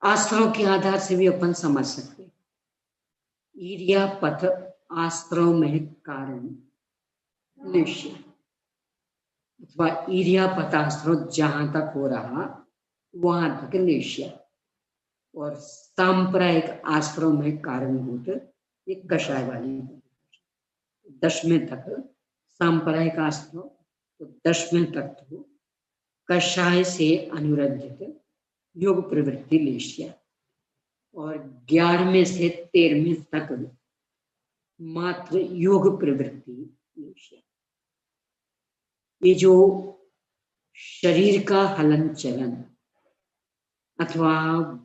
आस्त्रों के आधार से भी अपन समझ सकते, ईर्यापथ आस्त्रों में कारण लेश्या, अथवा ईर्यापथास्त्रों जहां तक हो रहा वहां तक लेश्या, और सांप्रदायिक आस्त्रों में कारणभूत एक कषाय वाली। 10वें तक सांप्रदायिक आस्त्रों, तो 10वें तक तो कषाय से अनुरंजित योग प्रवृत्ति लेश्या, और 11वें से 13वें तक मात्र योग प्रवृत्ति लेश्या। ये जो शरीर का हलन चलन अथवा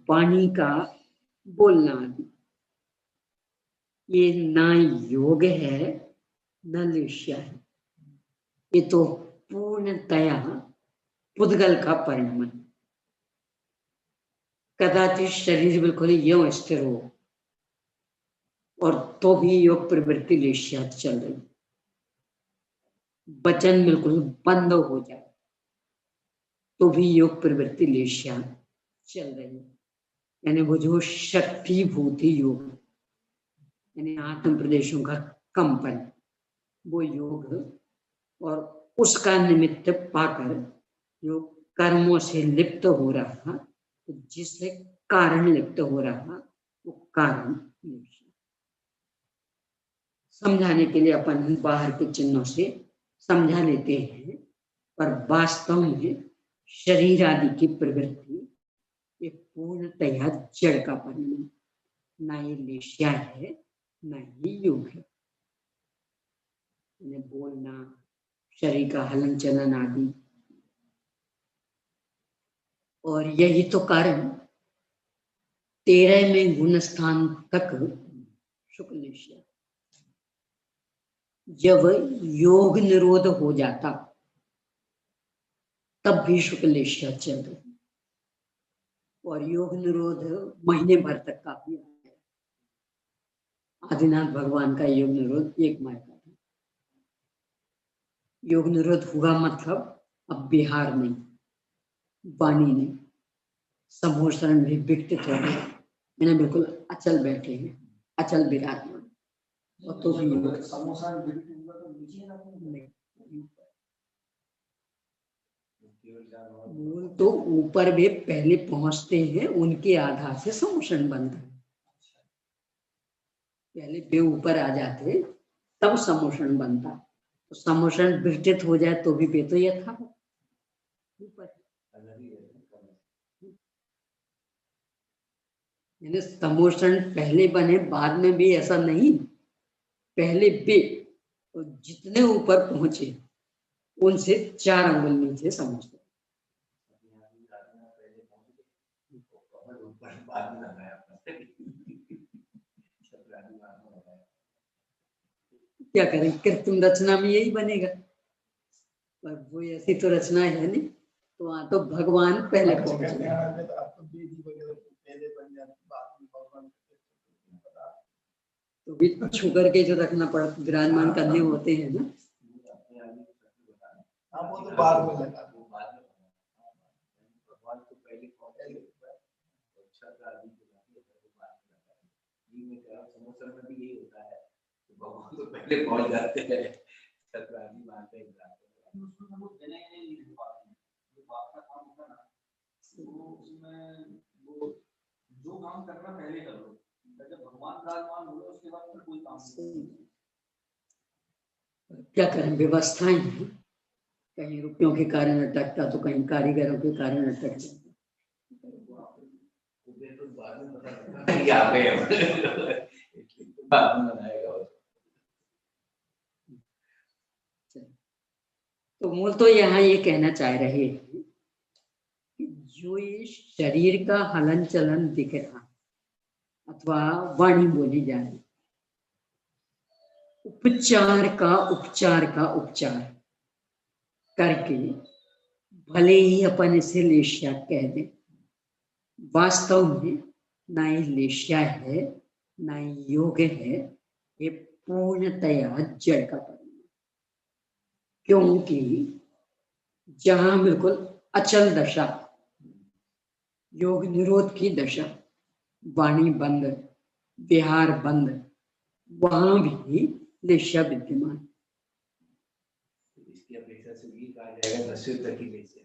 वाणी का बोलना आदि, ये ना योग है न लेश्या है, ये तो पूर्णतया पुद्गल का परिणाम। कदाचित शरीर बिल्कुल यूं स्थिर हो और तो भी योग प्रवृत्ति लेश्या चल रही, वचन बिल्कुल बंद हो जाए तो भी योग प्रवृत्ति लेश्या चल रही, यानी वो जो शक्तिभूति योग, यानी आत्म प्रदेशों का कंपन, वो योग, और उसका निमित्त पाकर जो कर्मों से लिप्त हो रहा, तो जिससे कारण लिप्त हो रहा वो कारण लेश्या। समझाने के लिए अपन बाहर के चिन्हों से समझा लेते हैं, पर वास्तव में शरीर आदि की प्रवृत्ति ये पूर्णतया जड़ का परिणाम, ना ये लेश्या है ना ही योग है। बोलना, शरीर का हलन चलन आदि, और यही तो कारण 13वें गुण स्थान तक शुक्ल लेश्या, जब योग निरोध हो जाता तब भी शुक्लेश्वर चल रही, और योग निरोध महीने भर तक काफी है। आदिनाथ भगवान का योग निरोध 1 माह का था। योग निरोध हुआ मतलब अब बिहार नहीं, वाणी नहीं, सम्मोहन भी विकसित हो गया, मैंने बिल्कुल अचल बैठे हैं, अचल विराजमान। और तो भी सम्मोहन विकसित हुआ तो नीचे ना नहीं, मूल तो ऊपर भी पहले पहुंचते हैं, उनके आधार से सम्मोहन बनता है। पहले वे ऊपर आ जाते तब सम्मोहन बनता, तो सम्मोहन विकसित हो जाए तो भी वे तो यथा ऊपर। यानी सम्मोहन पहले बने बाद में भी ऐसा नहीं, पहले वे तो जितने ऊपर पहुंचे उनसे 4 अंगुल नीचे सम्मोहन। क्या करें, कृत्रिम रचना में यही बनेगा, पर वो ऐसी तो रचना है नहीं, तो वहां तो भगवान पहले पहुंचे। तो भी छू करके जो रखना पड़ता, विराजमान करने होते हैं ना। वो तो बाद में लगा, भगवान तो पहले पहुंचे, समोसन में भी यही होता है, भगवान तो पहले पहुंच जाते हैं, छत्रादि मानते हैं, उसमें वो देने के लिए नहीं पाते हैं, जो बाप का काम होता है ना, तो उसमें वो जो काम करना पहले कर लो, जब भगवान विराजमान हो गए उसके बाद फिर कोई काम नहीं। क्या करें, व्यवस्थाएं हैं, कहीं रुपयों के कारण अटकता तो कहीं कारीगरों के कारण अटक जाता। तो मूल तो यहाँ ये कहना चाह रहे हैं कि जो ये शरीर का हलन चलन दिख रहा अथवा वाणी बोली जा रही, उपचार का उपचार करके भले ही अपन इसे लेशिया कह दें, वास्तव में ना ही लेशिया है ना ही योग है, ये पूर्णतया जड़ का परिणाम। क्योंकि जहां बिल्कुल अचल दशा, योग निरोध की दशा, वाणी बंद, विहार बंद, वहां भी लेशिया विद्यमान। इसकी अपेक्षा से ये कहा जाएगा 10 तक ही लेशिया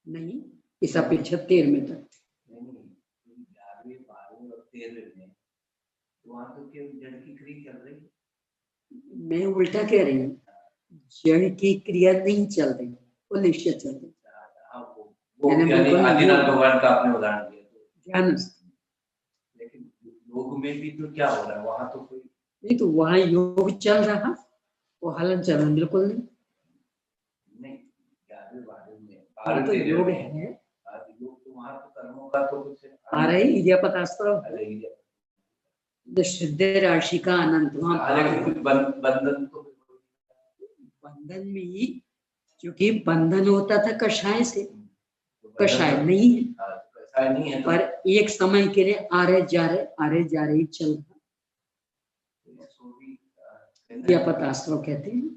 नहीं, इस अपेक्षा 13 तक नहीं, 11वें 12वें और 13वें में तो वहां तो केवल जड़ की क्रिया चल रही। मैं उल्टा कह रही हूँ, जड़ की क्रिया नहीं चल रही, वो लेशिया चल रही। आदिनाथ भगवान का आपने उदाहरण दिया तो ध्यान, लेकिन योग में भी तो क्या हो रहा है, वहां तो कोई नहीं, तो वहां योग चल रहा, वो हलन चलन बिल्कुल नहीं। 11वें 12वें में तो योग है, योग तो वहां तो कर्मों का तो कुछ आ रहे इर्यापतास्त्र, सिद्ध राशि का अनंत बंधन तो बंधन में ही, क्योंकि बंधन होता था कषाय से, कषाय नहीं है, पर एक समय के लिए आ रहे जा रहे ही चल रहा, इर्यापतास्त्र कहते हैं।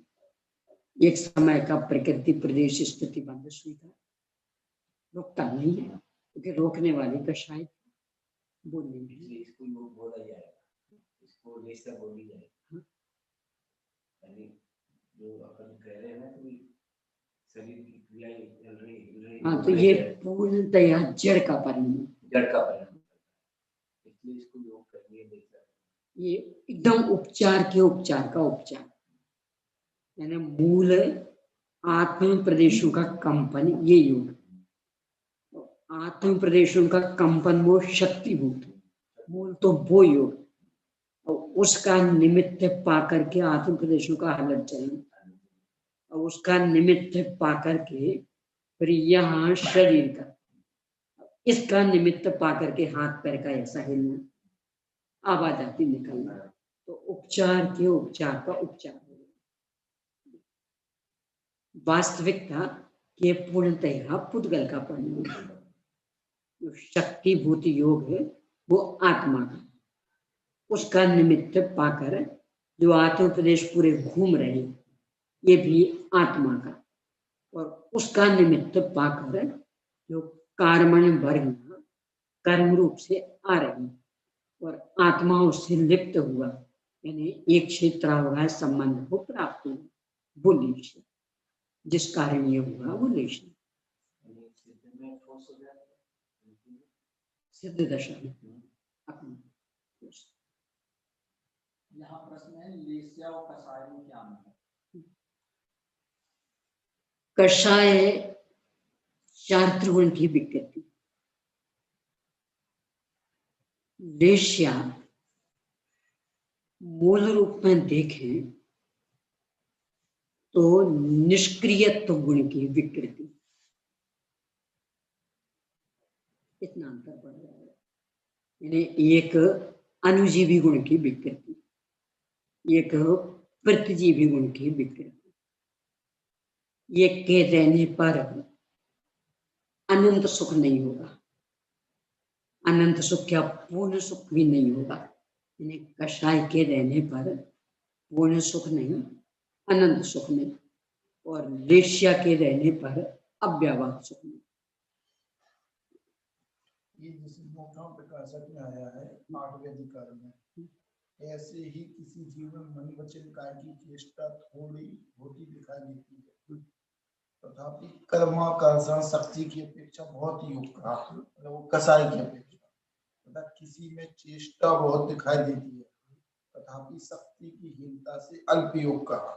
एक समय का प्रकृति प्रदेश स्थिति बंध स्वीकार, रुकता नहीं है, क्योंकि रोकने वाली कषाय बोलने भी इसको योग बोला जाएगा, इसको लेशिया बोली जाएगी। यानी जो अपन कह रहे हैं ना कि शरीर की क्रियाएं चल रही, हाँ, तो ये पूर्णतया जड़ का परिणाम, इसलिए इसको योग करनी है। ये एकदम उपचार के उपचार का उपचार, यानी मूल आत्म प्रदेशों का कंपन, ये योग आत्म प्रदेशों का कंपन वो शक्तिभूत, मूल तो वो योग, और उसका निमित्त पा करके आत्म प्रदेशों का हलन चलन, और उसका निमित्त पा करके फिर यहाँ शरीर का, इसका निमित्त पा करके हाथ पैर का ऐसा हिलना, आवाज आती निकलना, तो उपचार के उपचार का उपचार। वास्तविकता ये पूर्णतः पुद्गल का परिणाम है। जो शक्तिभूत योग है वो आत्मा का, उसका निमित्त पाकर जो आत्मोपदेश पूरे घूम रहे हैं ये भी आत्मा का, और उसका निमित्त पाकर जो कर्मण वर्ग कर्म रूप से आ रही और आत्मा उससे लिप्त हुआ, यानी एक क्षेत्रावगाह संबंध को प्राप्त हुआ, वो लेशन, जिस कारण ये हुआ वो लेशन सिद्ध दशा में अपना। यहाँ प्रश्न है लेस्या और कषाय में क्या अंतर है? कषाय चार त्रिगुण की विकृति, लेस्या मूल रूप में देखें तो निष्क्रियत्व गुण की विकृति, इतना अंतर पड़ जाएगा। यानी एक अनुजीवी गुण की विकृति, एक प्रतिजीवी गुण की विकृति। ये के रहने पर अनंत सुख नहीं होगा, अनंत सुख क्या पूर्ण सुख भी नहीं होगा। यानी कषाय के रहने पर पूर्ण सुख नहीं, अनंत सुख नहीं, और लेस्या के रहने पर अव्यवहार सुख नहीं। ये जिस मोटा प्रकाशक में आया है 8वें अधिकार में, ऐसे ही किसी जीव में मन वचन काय की चेष्टा थोड़ी होती दिखाई देती है, तथापि कर्माकर्षण शक्ति की अपेक्षा बहुत योग कहा, मतलब वो कसाई की अपेक्षा, तथा किसी में चेष्टा बहुत दिखाई देती है तथापि शक्ति की हीनता से अल्प योग कहा।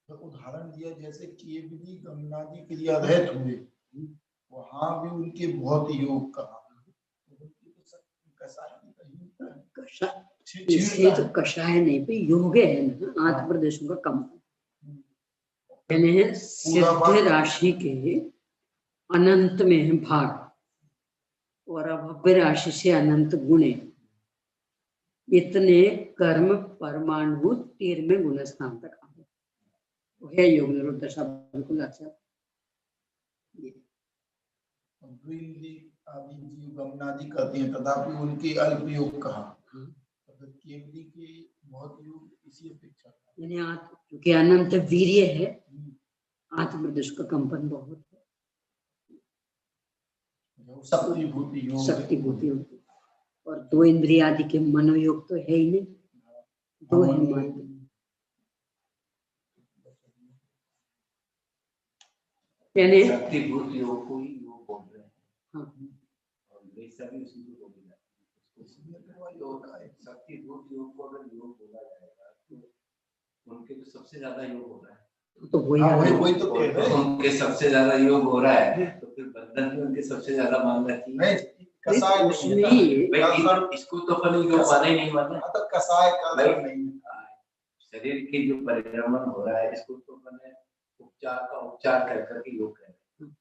तो उदाहरण दिया जैसे केवली गमनादि क्रिया रहित हुए, वहां भी उनके बहुत योग कहा। इसलिए तो कषाय नहीं पे योग है ना, आत्म प्रदेशों का कम है। सिद्ध राशि के अनंत में है भाग और अभव्य राशि से अनंत गुणे, इतने कर्म परमाणु 13वें गुण स्थान तक आ गए, है योग निरोध दशा बिल्कुल। अच्छा आदि जीव गमनादि करते हैं तथापि उनके अल्प योग कहा, केवली के बहुत योग इसी अपेक्षा, यानी क्योंकि अनंत वीर्य है, आत्म प्रदेश का कंपन बहुत है, शक्ति भूति होती, और दो इंद्रिय आदि के मनोयोग तो है ही नहीं, दो है मन। यानी शक्ति भूति योग को ही योग बोल रहे हैं। हाँ, और लेस्या भी उसी को बोला जाता है। शक्ति भूति योग को अगर योग बोला जाएगा तो उनके तो सबसे ज्यादा योग हो रहा है, तो वही तो कह रहे हैं, उनके सबसे ज्यादा योग हो रहा है, तो फिर बंधन भी उनके सबसे ज्यादा मानना चाहिए। कसाय इसको तो अपन योग माना ही नहीं, माना तो कसाय का नहीं, शरीर के जो परिभ्रमण हो रहा है इसको तो मैंने उपचार का उपचार कर करके योग कह रहे हैं।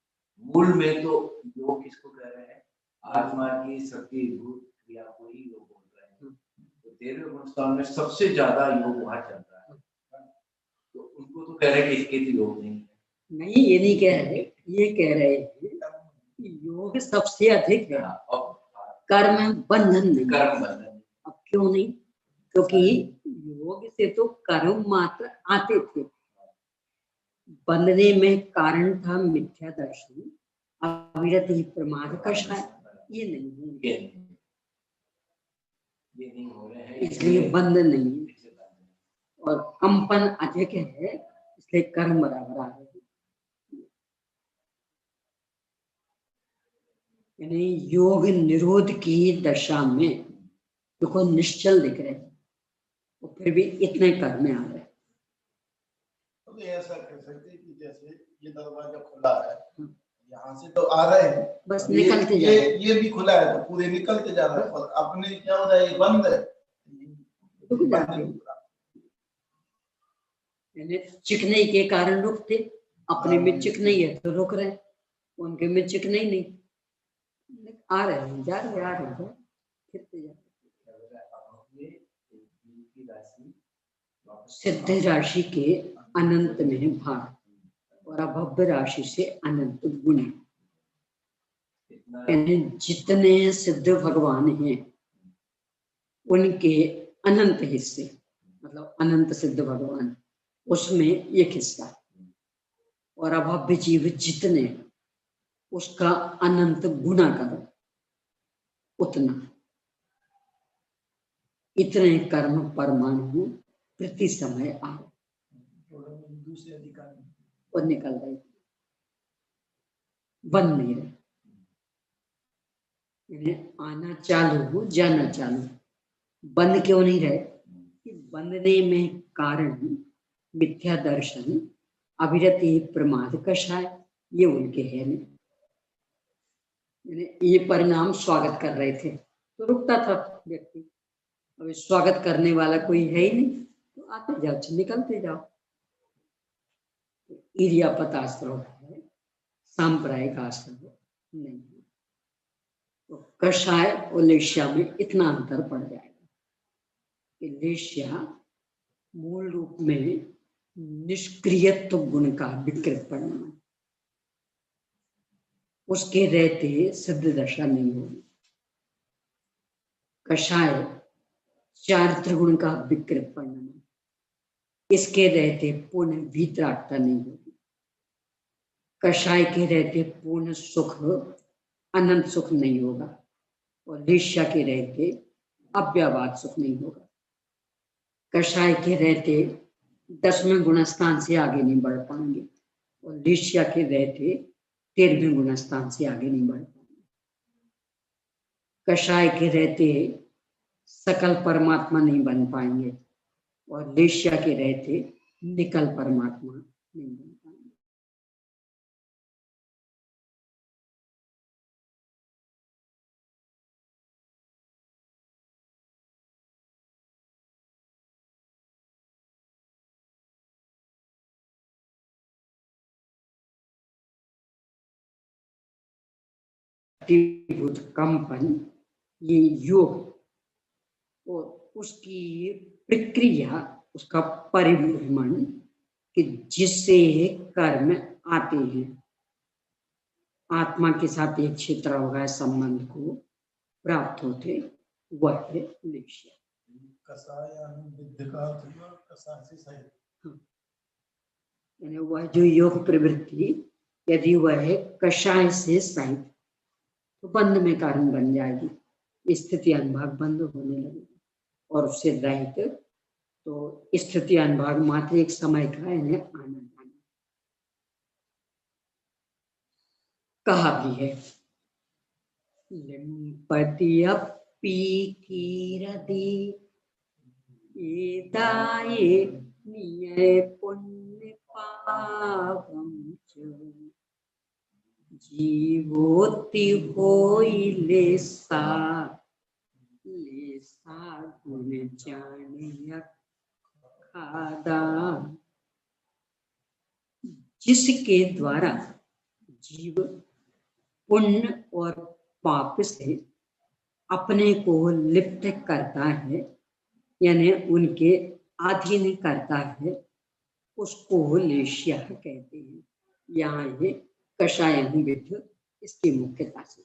मूल में तो योग किसको कह रहे हैं? आत्मा की शक्ति भूत क्रिया को ही योग बोल रहे हैं। तो 13वें गुण स्थान में सबसे ज्यादा योग वहां चल रहा है, तो उनको तो कह रहे हैं कि इसके तो योग नहीं है। नहीं, ये नहीं कह रहे, ये कह रहे हैं कि योग सबसे अधिक है, कर्म बंधन नहीं। कर्म बंधन अब क्यों नहीं? क्योंकि योग से तो कर्म मात्र आते थे, बंधने में कारण था मिथ्या दर्शन, अविरत ही प्रमाद कषाय, ये नहीं हो रहे हैं, इसलिए बंधन नहीं है, और कंपन अधिक है इसलिए कर्म बराबर आ रहे। यानी योग निरोध की दशा में देखो निश्चल दिख रहे हैं, और फिर भी इतने कर्म में आ रहे हैं। तो ऐसा कह सकते कि जैसे ये दरवाजा खुला है, यहाँ से तो आ रहे हैं, बस निकलते जा रहे हैं, ये भी खुला है तो पूरे निकलते जा रहे हैं, और अपने क्या हो रहा है, बंद है, चिकनाई के कारण रुकते, अपने में चिकनाई है तो रुक रहे, उनके में चिकनाई नहीं, आ रहे हैं, जा रहे हैं, फिरते जा रहे। सिद्ध राशि के अनंत में भाग, और अभव्य राशि से अनंत गुण। इतना जितने सिद्ध भगवान हैं उनके अनंत हिस्से, मतलब अनंत सिद्ध भगवान, उसमें एक हिस्सा, और अभव्य जीव जितने, उसका अनंत गुना करो उतना। इतने कर्म परमाणु प्रति समय आओ दूसरे अधिकारी और निकल गए, बंद नहीं रहे। आना चालू हो, जाना चालू, बंद क्यों नहीं रहे? कि बंधने में कारण मिथ्या दर्शन, अविरति प्रमाद कषाय, ये उनके है नहीं। ये परिणाम स्वागत कर रहे थे तो रुकता था व्यक्ति, अब स्वागत करने वाला कोई है ही नहीं, तो आते जाओ, निकलते जाओ। इरियापत आश्रम है, सांप्रदायिक आश्रम नहीं है। तो कषाय और लेश्या में इतना अंतर पड़ जाएगा कि लेश्या मूल रूप में निष्क्रियत्व गुण का विकृत परिणाम, उसके रहते सिद्ध दशा नहीं होगी। कषाय चारित्र गुण का विकृत परिणाम, इसके रहते पूर्ण भीतरागता नहीं होगी। कषाय के रहते पूर्ण सुख, अनंत सुख नहीं होगा, और लेश्या के रहते अव्यवहार सुख नहीं होगा। कषाय के रहते 10वें गुणस्थान से आगे नहीं बढ़ पाएंगे, और लेश्या के रहते 13वें गुणस्थान से आगे नहीं बढ़ पाएंगे। कषाय के रहते सकल परमात्मा नहीं बन पाएंगे, और लेश्या के रहते निकल परमात्मा नहीं बन पाएंगे। कंपन, ये योग और उसकी प्रक्रिया, उसका परिभ्रमण, कि जिससे कर्म आते हैं, आत्मा के साथ एक क्षेत्र होगा संबंध को प्राप्त होते, वह है लेश्या। यानी वह जो योग प्रवृत्ति, यदि वह है कषाय से सहित, तो बंध में कारण बन जाएगी, स्थिति अनुभाग बंद होने लगेगी, और उससे रहित तो स्थिति अनुभाग मात्र एक समय का, यानी आनंद आना। कहा भी है लिम्पति अपि कीरति एताये निये पुण्य पापम च जीवोति होई लेसा गुण जाने खादा। जिसके द्वारा जीव पुण्य और पाप से अपने को लिप्त करता है, यानी उनके अधीन करता है, उसको लेश्या कहते हैं। यहाँ ये कषायन विध इसकी मुख्यता से,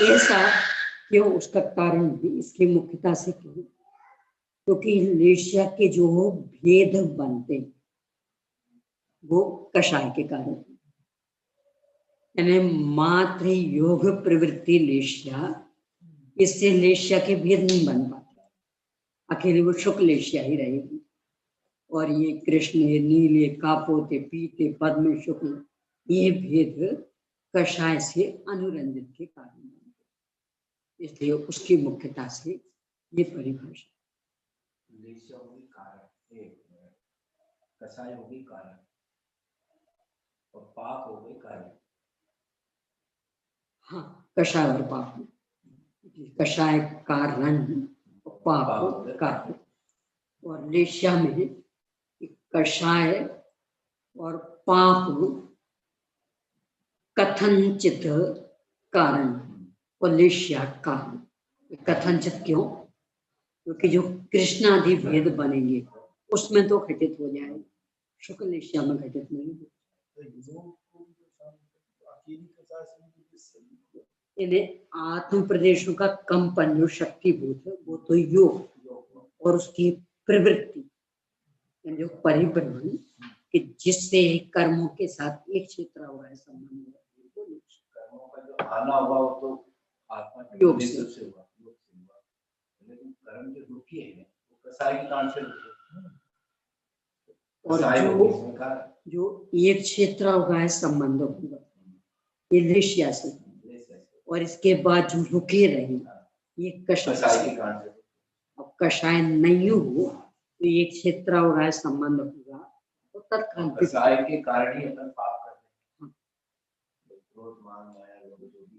ऐसा क्यों, उसका कारण भी इसकी मुख्यता से क्यों, क्योंकि लेश्या के जो भेद बनते वो कषाय के कारण, यानी मात्र योग प्रवृत्ति लेश्या, इससे लेश्या के भेद नहीं बन पाते, अकेले वो शुक्ल लेश्या ही रहेगी, और ये कृष्ण, नीले, कापोते, पीते, पद्म, शुक्ल, ये भेद कषाय से अनुरंजित के कारण बनते, इसलिए उसकी मुख्यता से ये परिभाषा। लेश्या होगी कारण, कषाय होगी कारण, और पाप हो गए कार्य। हाँ, कषाय और पाप, कषाय कारण और पाप कार्य, और लेश्या में कषाय और पाप कथनचित कारण और लेश्या कारण। कथनचित क्यों? क्योंकि जो कृष्णादि भेद बनेंगे उसमें तो खंडित हो जाएगा, शुक्ल एशिया में घटित नहीं हुए। तो योग को भी तो शांत अकेली कसाय से किससे इन्हें आत्म प्रदेशों का कंपन जो शक्तिभूत है वो तो योग और उसकी प्रवृत्ति जो परिभ्रमण कि जिससे कर्मों के साथ एक क्षेत्र हुआ है संबंध कर्मों का जो आना हुआ वो तो आत्मा के योग से हुआ, लेकिन कर्म जो रुकी है वो कसाई के कारण से रुके। और जो एक क्षेत्र होगा है संबंध होगा ये दृश्य से, और इसके बाद जो रुके रहे ये कषाय के कारण से। अब कषाय नहीं हो तो ये क्षेत्र होगा है संबंध होगा तो तत्काल कषाय के कारण ही अपन पाप करते हैं। क्रोध मान माया लोभ जो भी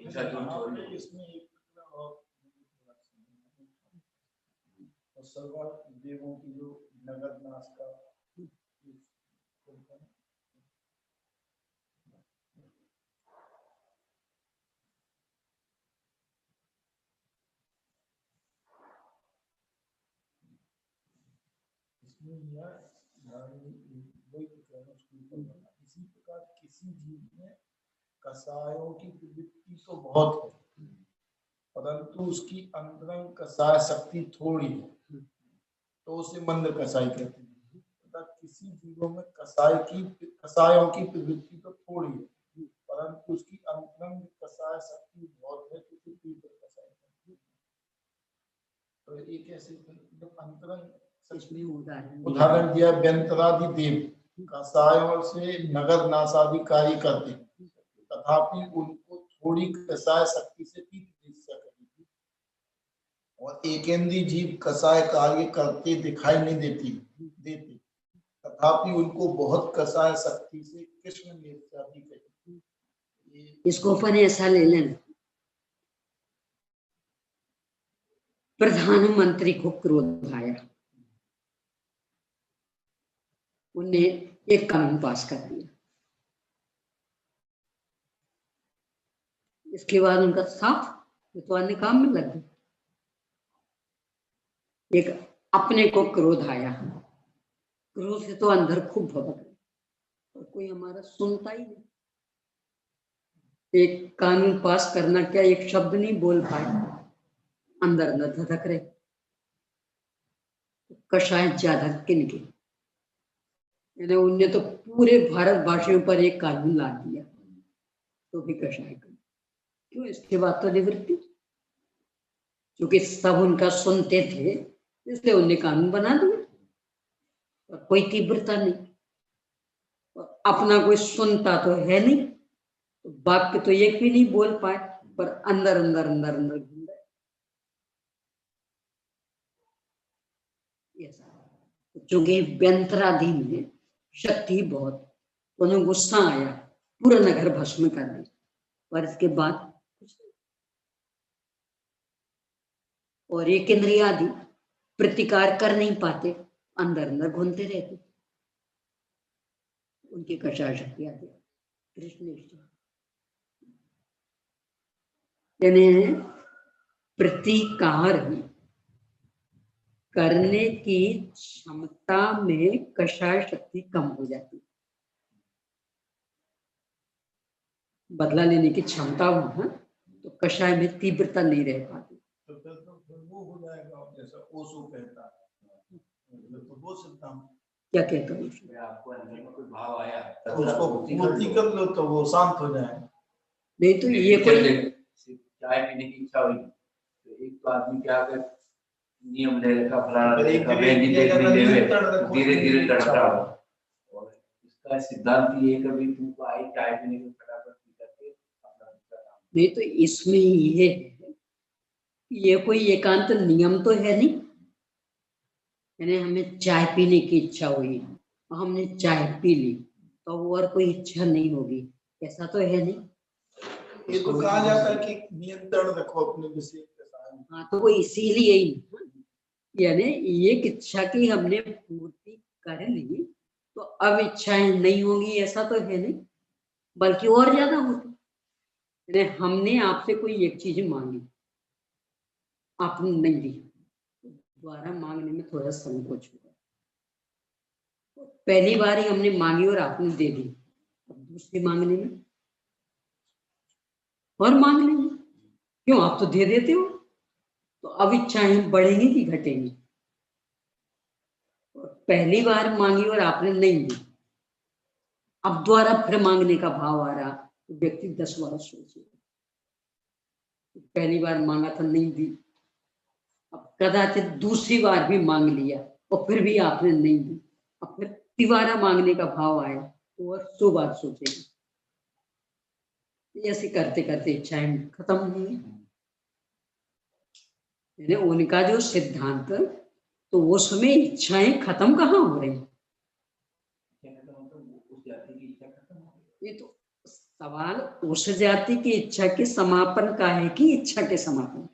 इच्छा जो छोड़ी इसमें एक और सर्व देवों की जो नगद नाश का इसी प्रकार किसी जीव में कसायों की प्रवृत्ति तो बहुत है परंतु उसकी अंतरंग कसाय शक्ति थोड़ी है तो उसे मंद कसाई कहते हैं। किसी जीवों में कसायों की प्रवृत्ति तो थोड़ी है परंतु उसकी अंतरंग कसाय शक्ति बहुत है तो उसे तीव्र कसाई कहते हैं। तो ये कैसे अंतरंग उदाहरण दिया व्यंतरादि देव कसायों से नगर नाशादि कार्य करते तथापि उनको थोड़ी कसाय शक्ति से करेगी और एकेंद्रीय जीव कसाय कार्य करते दिखाई नहीं देते तथापि उनको बहुत कसाय शक्ति से कृष्ण नेत्रादि करेगी। इसको अपन ऐसा ले लेना प्रधानमंत्री को क्रोध आया उन्हें एक कानून पास कर दिया इसके बाद उनका साफ तो अन्य काम में लग गए। एक अपने को क्रोध आया क्रोध से तो अंदर खूब भड़क और कोई हमारा सुनता ही नहीं। एक कानून पास करना क्या एक शब्द नहीं बोल पाए अंदर अंदर धधक रहे कषाय ज्यादा किनके उनने तो पूरे भारतवासियों पर एक कानून ला दिया तो भी कषाय कर क्यों इसके बाद तो निवृत्ति क्योंकि सब उनका सुनते थे इसलिए उनने कानून बना दिया और कोई तीव्रता नहीं और अपना कोई सुनता तो है नहीं तो वाक्य तो एक भी नहीं बोल पाए पर अंदर अंदर अंदर अंदर घूम रहे चूंकि व्यंतरादि में शक्ति बहुत उन्हें गुस्सा आया पूरा नगर भस्म कर दिया और इसके बाद कुछ नहीं और एक इंद्रिय आदि प्रतिकार कर नहीं पाते अंदर अंदर घूमते रहते उनकी कषाय शक्ति आती कृष्ण यानी प्रतिकार करने की क्षमता में कषाय शक्ति कम हो जाती बदला लेने की क्षमता हो तो कषाय में तीव्रता नहीं रह पाती तो फिर वो हो जाएगा जैसा ओशो कहता है तो वो सिद्धांत क्या कहता हूँ आपको अंदर में कोई भाव आया तो उसको पूर्ति कर लो तो वो शांत हो जाए। नहीं तो ये कोई चाय पीने की इच्छा हुई तो एक तो आदमी क्या कर नियम ले रखा फलाना धीरे धीरे करता हो और इसका सिद्धांत ये कभी तुमको आई चाय पीने की फटाफट पी करके अपना नहीं तो इसमें ये कोई एकांत नियम तो है नहीं यानी हमें चाय पीने की इच्छा हुई हमने चाय पी ली तो और कोई इच्छा नहीं होगी ऐसा तो है नहीं। ये तो कहा जाता है कि नियंत्रण रखो अपने विषय के साथ। हाँ तो वो इसीलिए ही यानी ये इच्छा की हमने पूर्ति कर ली तो अब इच्छाएं नहीं होगी ऐसा तो है नहीं बल्कि और ज्यादा होती यानी हमने आपसे कोई एक चीज मांगी आपने नहीं दी दोबारा मांगने में थोड़ा संकोच होगा पहली बार ही हमने मांगी और आपने दे दी, अब दूसरी मांगने में और मांग लेंगे, क्यों? आप तो दे देते हो, तो अब इच्छाएं बढ़ेंगी कि घटेंगी? पहली बार मांगी और आपने नहीं दी, अब दोबारा फिर मांगने का भाव आ रहा, तो व्यक्ति 10 बार सोचे, पहली बार मांगा था नहीं दी, अब कदाचित दूसरी बार भी मांग लिया और फिर भी आपने नहीं दी, अब फिर तिबारा मांगने का भाव आया तो वह 100 बार सोचेगा। ऐसे करते करते इच्छाएं खत्म हुई। यानी उनका जो सिद्धांत, तो वो समय इच्छाएं खत्म कहाँ हो रही? उस जाति की इच्छा खत्म हो गई। ये तो सवाल उस जाति की इच्छा के समापन का है कि इच्छा के समापन?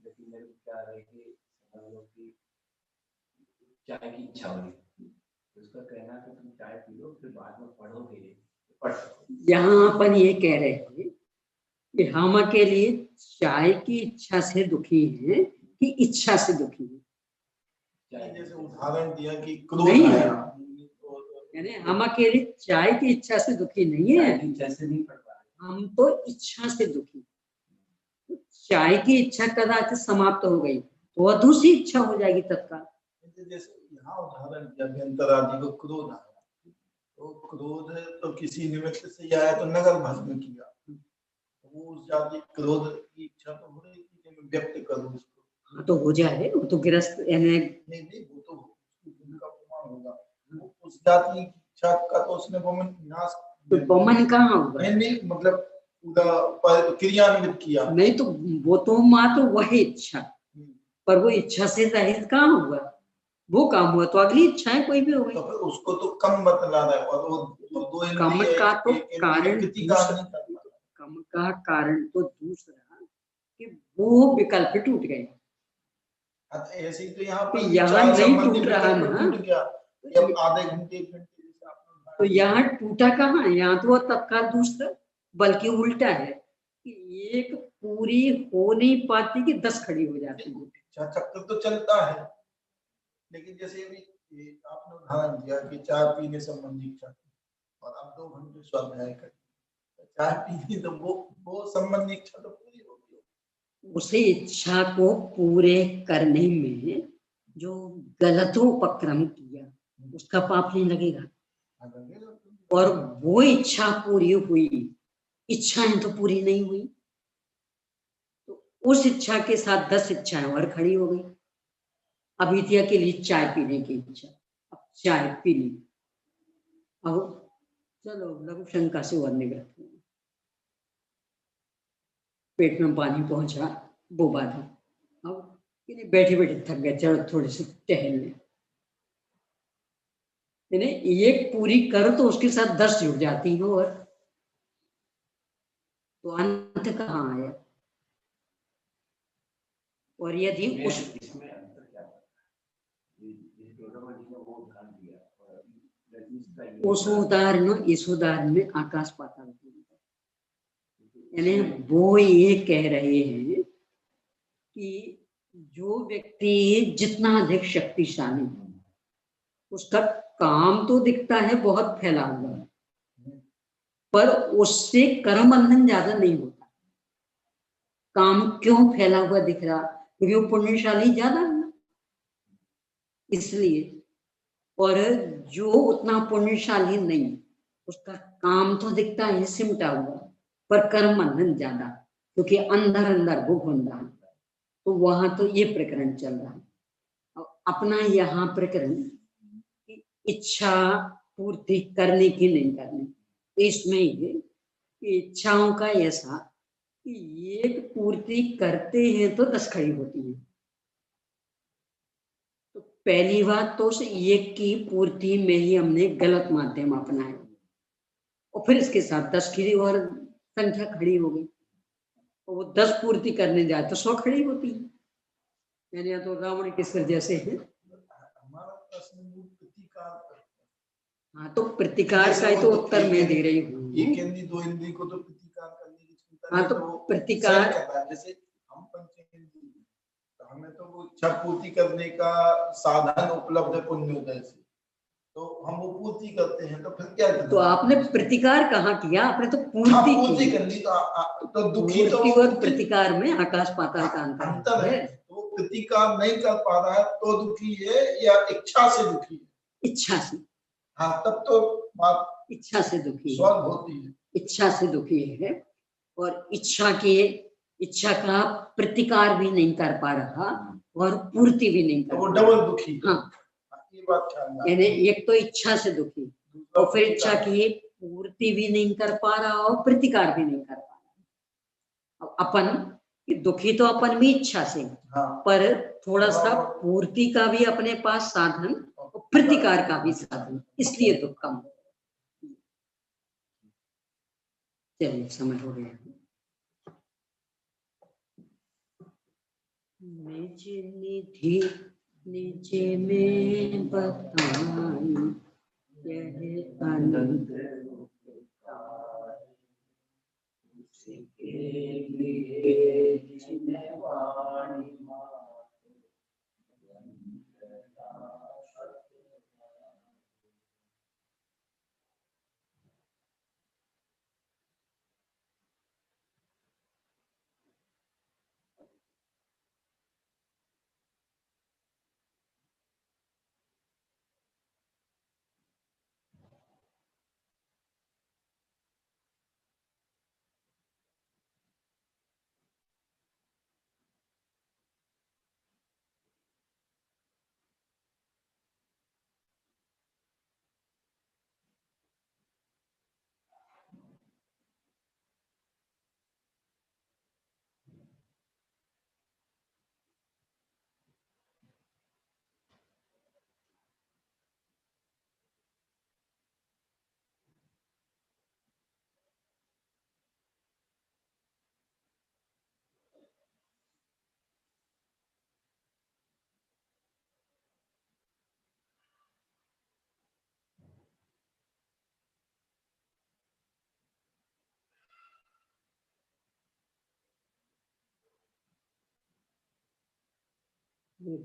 लेकिन मेरे को क्या है कि चाय की इच्छा हो रही, उसका कहना कि तुम चाय पी लो, फिर बाद में पढ़ोगे, पढ़ सको। यहाँ अपन ये कह रहे थे कि हम के लिए चाय की इच्छा से दुखी हैं कि इच्छा से दुखी हैं? जैसे उदाहरण दिया कि क्रोध नहीं आया, यानी हम अकेले चाय की इच्छा से दुखी नहीं है, इच्छा से नहीं पढ़ पा रहे, हम तो इच्छा से दुखी। चाय की इच्छा कदाचित समाप्त हो गई तो वह दूसरी इच्छा हो जाएगी तत्काल। जैसे यहाँ उदाहरण दिया व्यंतरादि को क्रोध आया, तो क्रोध तो किसी निमित्त से आया तो नगर भस्म किया, वो उस जाति क्रोध की इच्छा तो हो रही थी कि मैं व्यक्त करूं उसको। तो हो जाए, वो तो गृहस्थ यानी नहीं वो तो उनका प्रमाण होगा, वो उस जाति की इच्छा का तो उसने वमन विनाश, तो वमन कहाँ होगा? नहीं मतलब पूरा क्रियान्वित किया। नहीं तो वो तो मात्र वही इच्छा, पर वो इच्छा से रहित कहाँ हुआ? वो काम हुआ तो अगली इच्छाएं कोई भी हो गई, तो फिर उसको तो कम बतला रहा है, और वो दो कम का तो कारण दूसरा, कम का कारण तो दूसरा कि वो विकल्प टूट गए। ऐसे ही तो यहाँ तो यहाँ नहीं टूट रहा ना, टूट गया, जब आधे घंटे तो यहाँ टूटा कहाँ? यहाँ तो वो तत्काल दूसरा, बल्कि उल्टा है कि एक पूरी हो नहीं पाती कि 10 खड़ी हो जाती है। इच्छा चक्र तो चलता है, लेकिन जैसे अभी आपने उदाहरण दिया कि चाय पीने संबंधी इच्छा, और अब 2 घंटे स्वाध्याय कर, चाय पीनी तो वो संबंधी इच्छा तो पूरी हो गई। उसे इच्छा को पूरे करने में जो गलत उपक्रम किया उसका पाप नहीं लगेगा, और वो इच्छा पूरी हुई, इच्छाएं तो पूरी नहीं हुई, तो उस इच्छा के साथ 10 इच्छाएं और खड़ी हो गई। अभिद्या के लिए चाय पीने की इच्छा, अब चाय पी ली, अब चलो लघु शंका से और निवृत्त हुए, पेट में पानी पहुंचा, वो बाधा, अब बैठे बैठे थक गए, चलो थोड़ी सी टहल ले, यानी एक पूरी करो तो उसके साथ 10 जुड़ जाती हो, और तो अंत कहाँ आया? और यदि उस इसमें अंतर क्या है? उस उदाहरण में आकाश पाताल, यानी वो ये कह रहे हैं कि जो व्यक्ति जितना अधिक शक्तिशाली, उसका काम तो दिखता है बहुत फैला हुआ, पर उससे कर्म बंधन ज्यादा नहीं होता। काम क्यों फैला हुआ दिख रहा? क्योंकि वो पुण्यशाली ज्यादा है इसलिए, और जो उतना पुण्यशाली नहीं, उसका काम तो दिखता है सिमटा हुआ, पर कर्म बंधन ज्यादा, क्योंकि अंदर अंदर वो घूम रहा है। तो वहां तो ये प्रकरण चल रहा है। अपना यहाँ प्रकरण इच्छा पूर्ति करने की नहीं करनी, इसमें ये इच्छाओं का ऐसा कि एक पूर्ति करते हैं तो 10 खड़ी होती है। तो पहली बात तो उस एक की पूर्ति में ही हमने गलत माध्यम अपनाया, और फिर इसके साथ 10 की और संख्या खड़ी हो गई, और वो 10 पूर्ति करने जाए तो 100 खड़ी होती है, यानी या तो रावण के सिर जैसे है। हमारा प्रश्न प्रतिकार, हाँ तो प्रतिकार का ही तो उत्तर मैं दे रही हूँ। एक इंद्री 2 इंद्री को तो प्रतिकार करने की क्षमता, हाँ तो प्रतिकार, जैसे हम पंचेंद्रिय, तो हमें तो वो इच्छा पूर्ति करने का साधन उपलब्ध है पुण्योदय से, तो हम वो पूर्ति करते हैं, तो फिर क्या करना? तो आपने प्रतिकार कहाँ किया? आपने तो हाँ, पूर्ति पूर्ति की। कर ली, तो दुखी तो पूर्ति और प्रतिकार में आकाश पाताल का अंतर है। है। तो प्रतिकार नहीं कर पा रहा है तो दुखी है, या इच्छा से दुखी है? इच्छा से। हाँ, तब तो बात इच्छा से दुखी स्वर्ग होती है। इच्छा से दुखी है, और इच्छा का प्रतिकार भी नहीं कर पा रहा और पूर्ति भी नहीं कर तो वो पा डबल रहा। दुखी है। हाँ, ये बात ख्याल में यानी एक तो इच्छा से दुखी, और फिर इच्छा की पूर्ति भी नहीं कर पा रहा और प्रतिकार भी नहीं कर पा रहा। अब अपन दुखी तो अपन भी इच्छा से, हाँ, पर थोड़ा सा पूर्ति का भी अपने पास साधन और प्रतिकार का भी साधन, इसलिए दुख कम। चलिए, समय हो गया। निज निधि निज में बताई, यह अनंत उसके लिए जिन्हें वाणी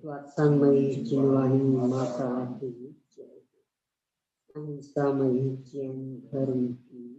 वात्समयी जिनवाणी माता की जय, अहिंसामयी जैन धर्म की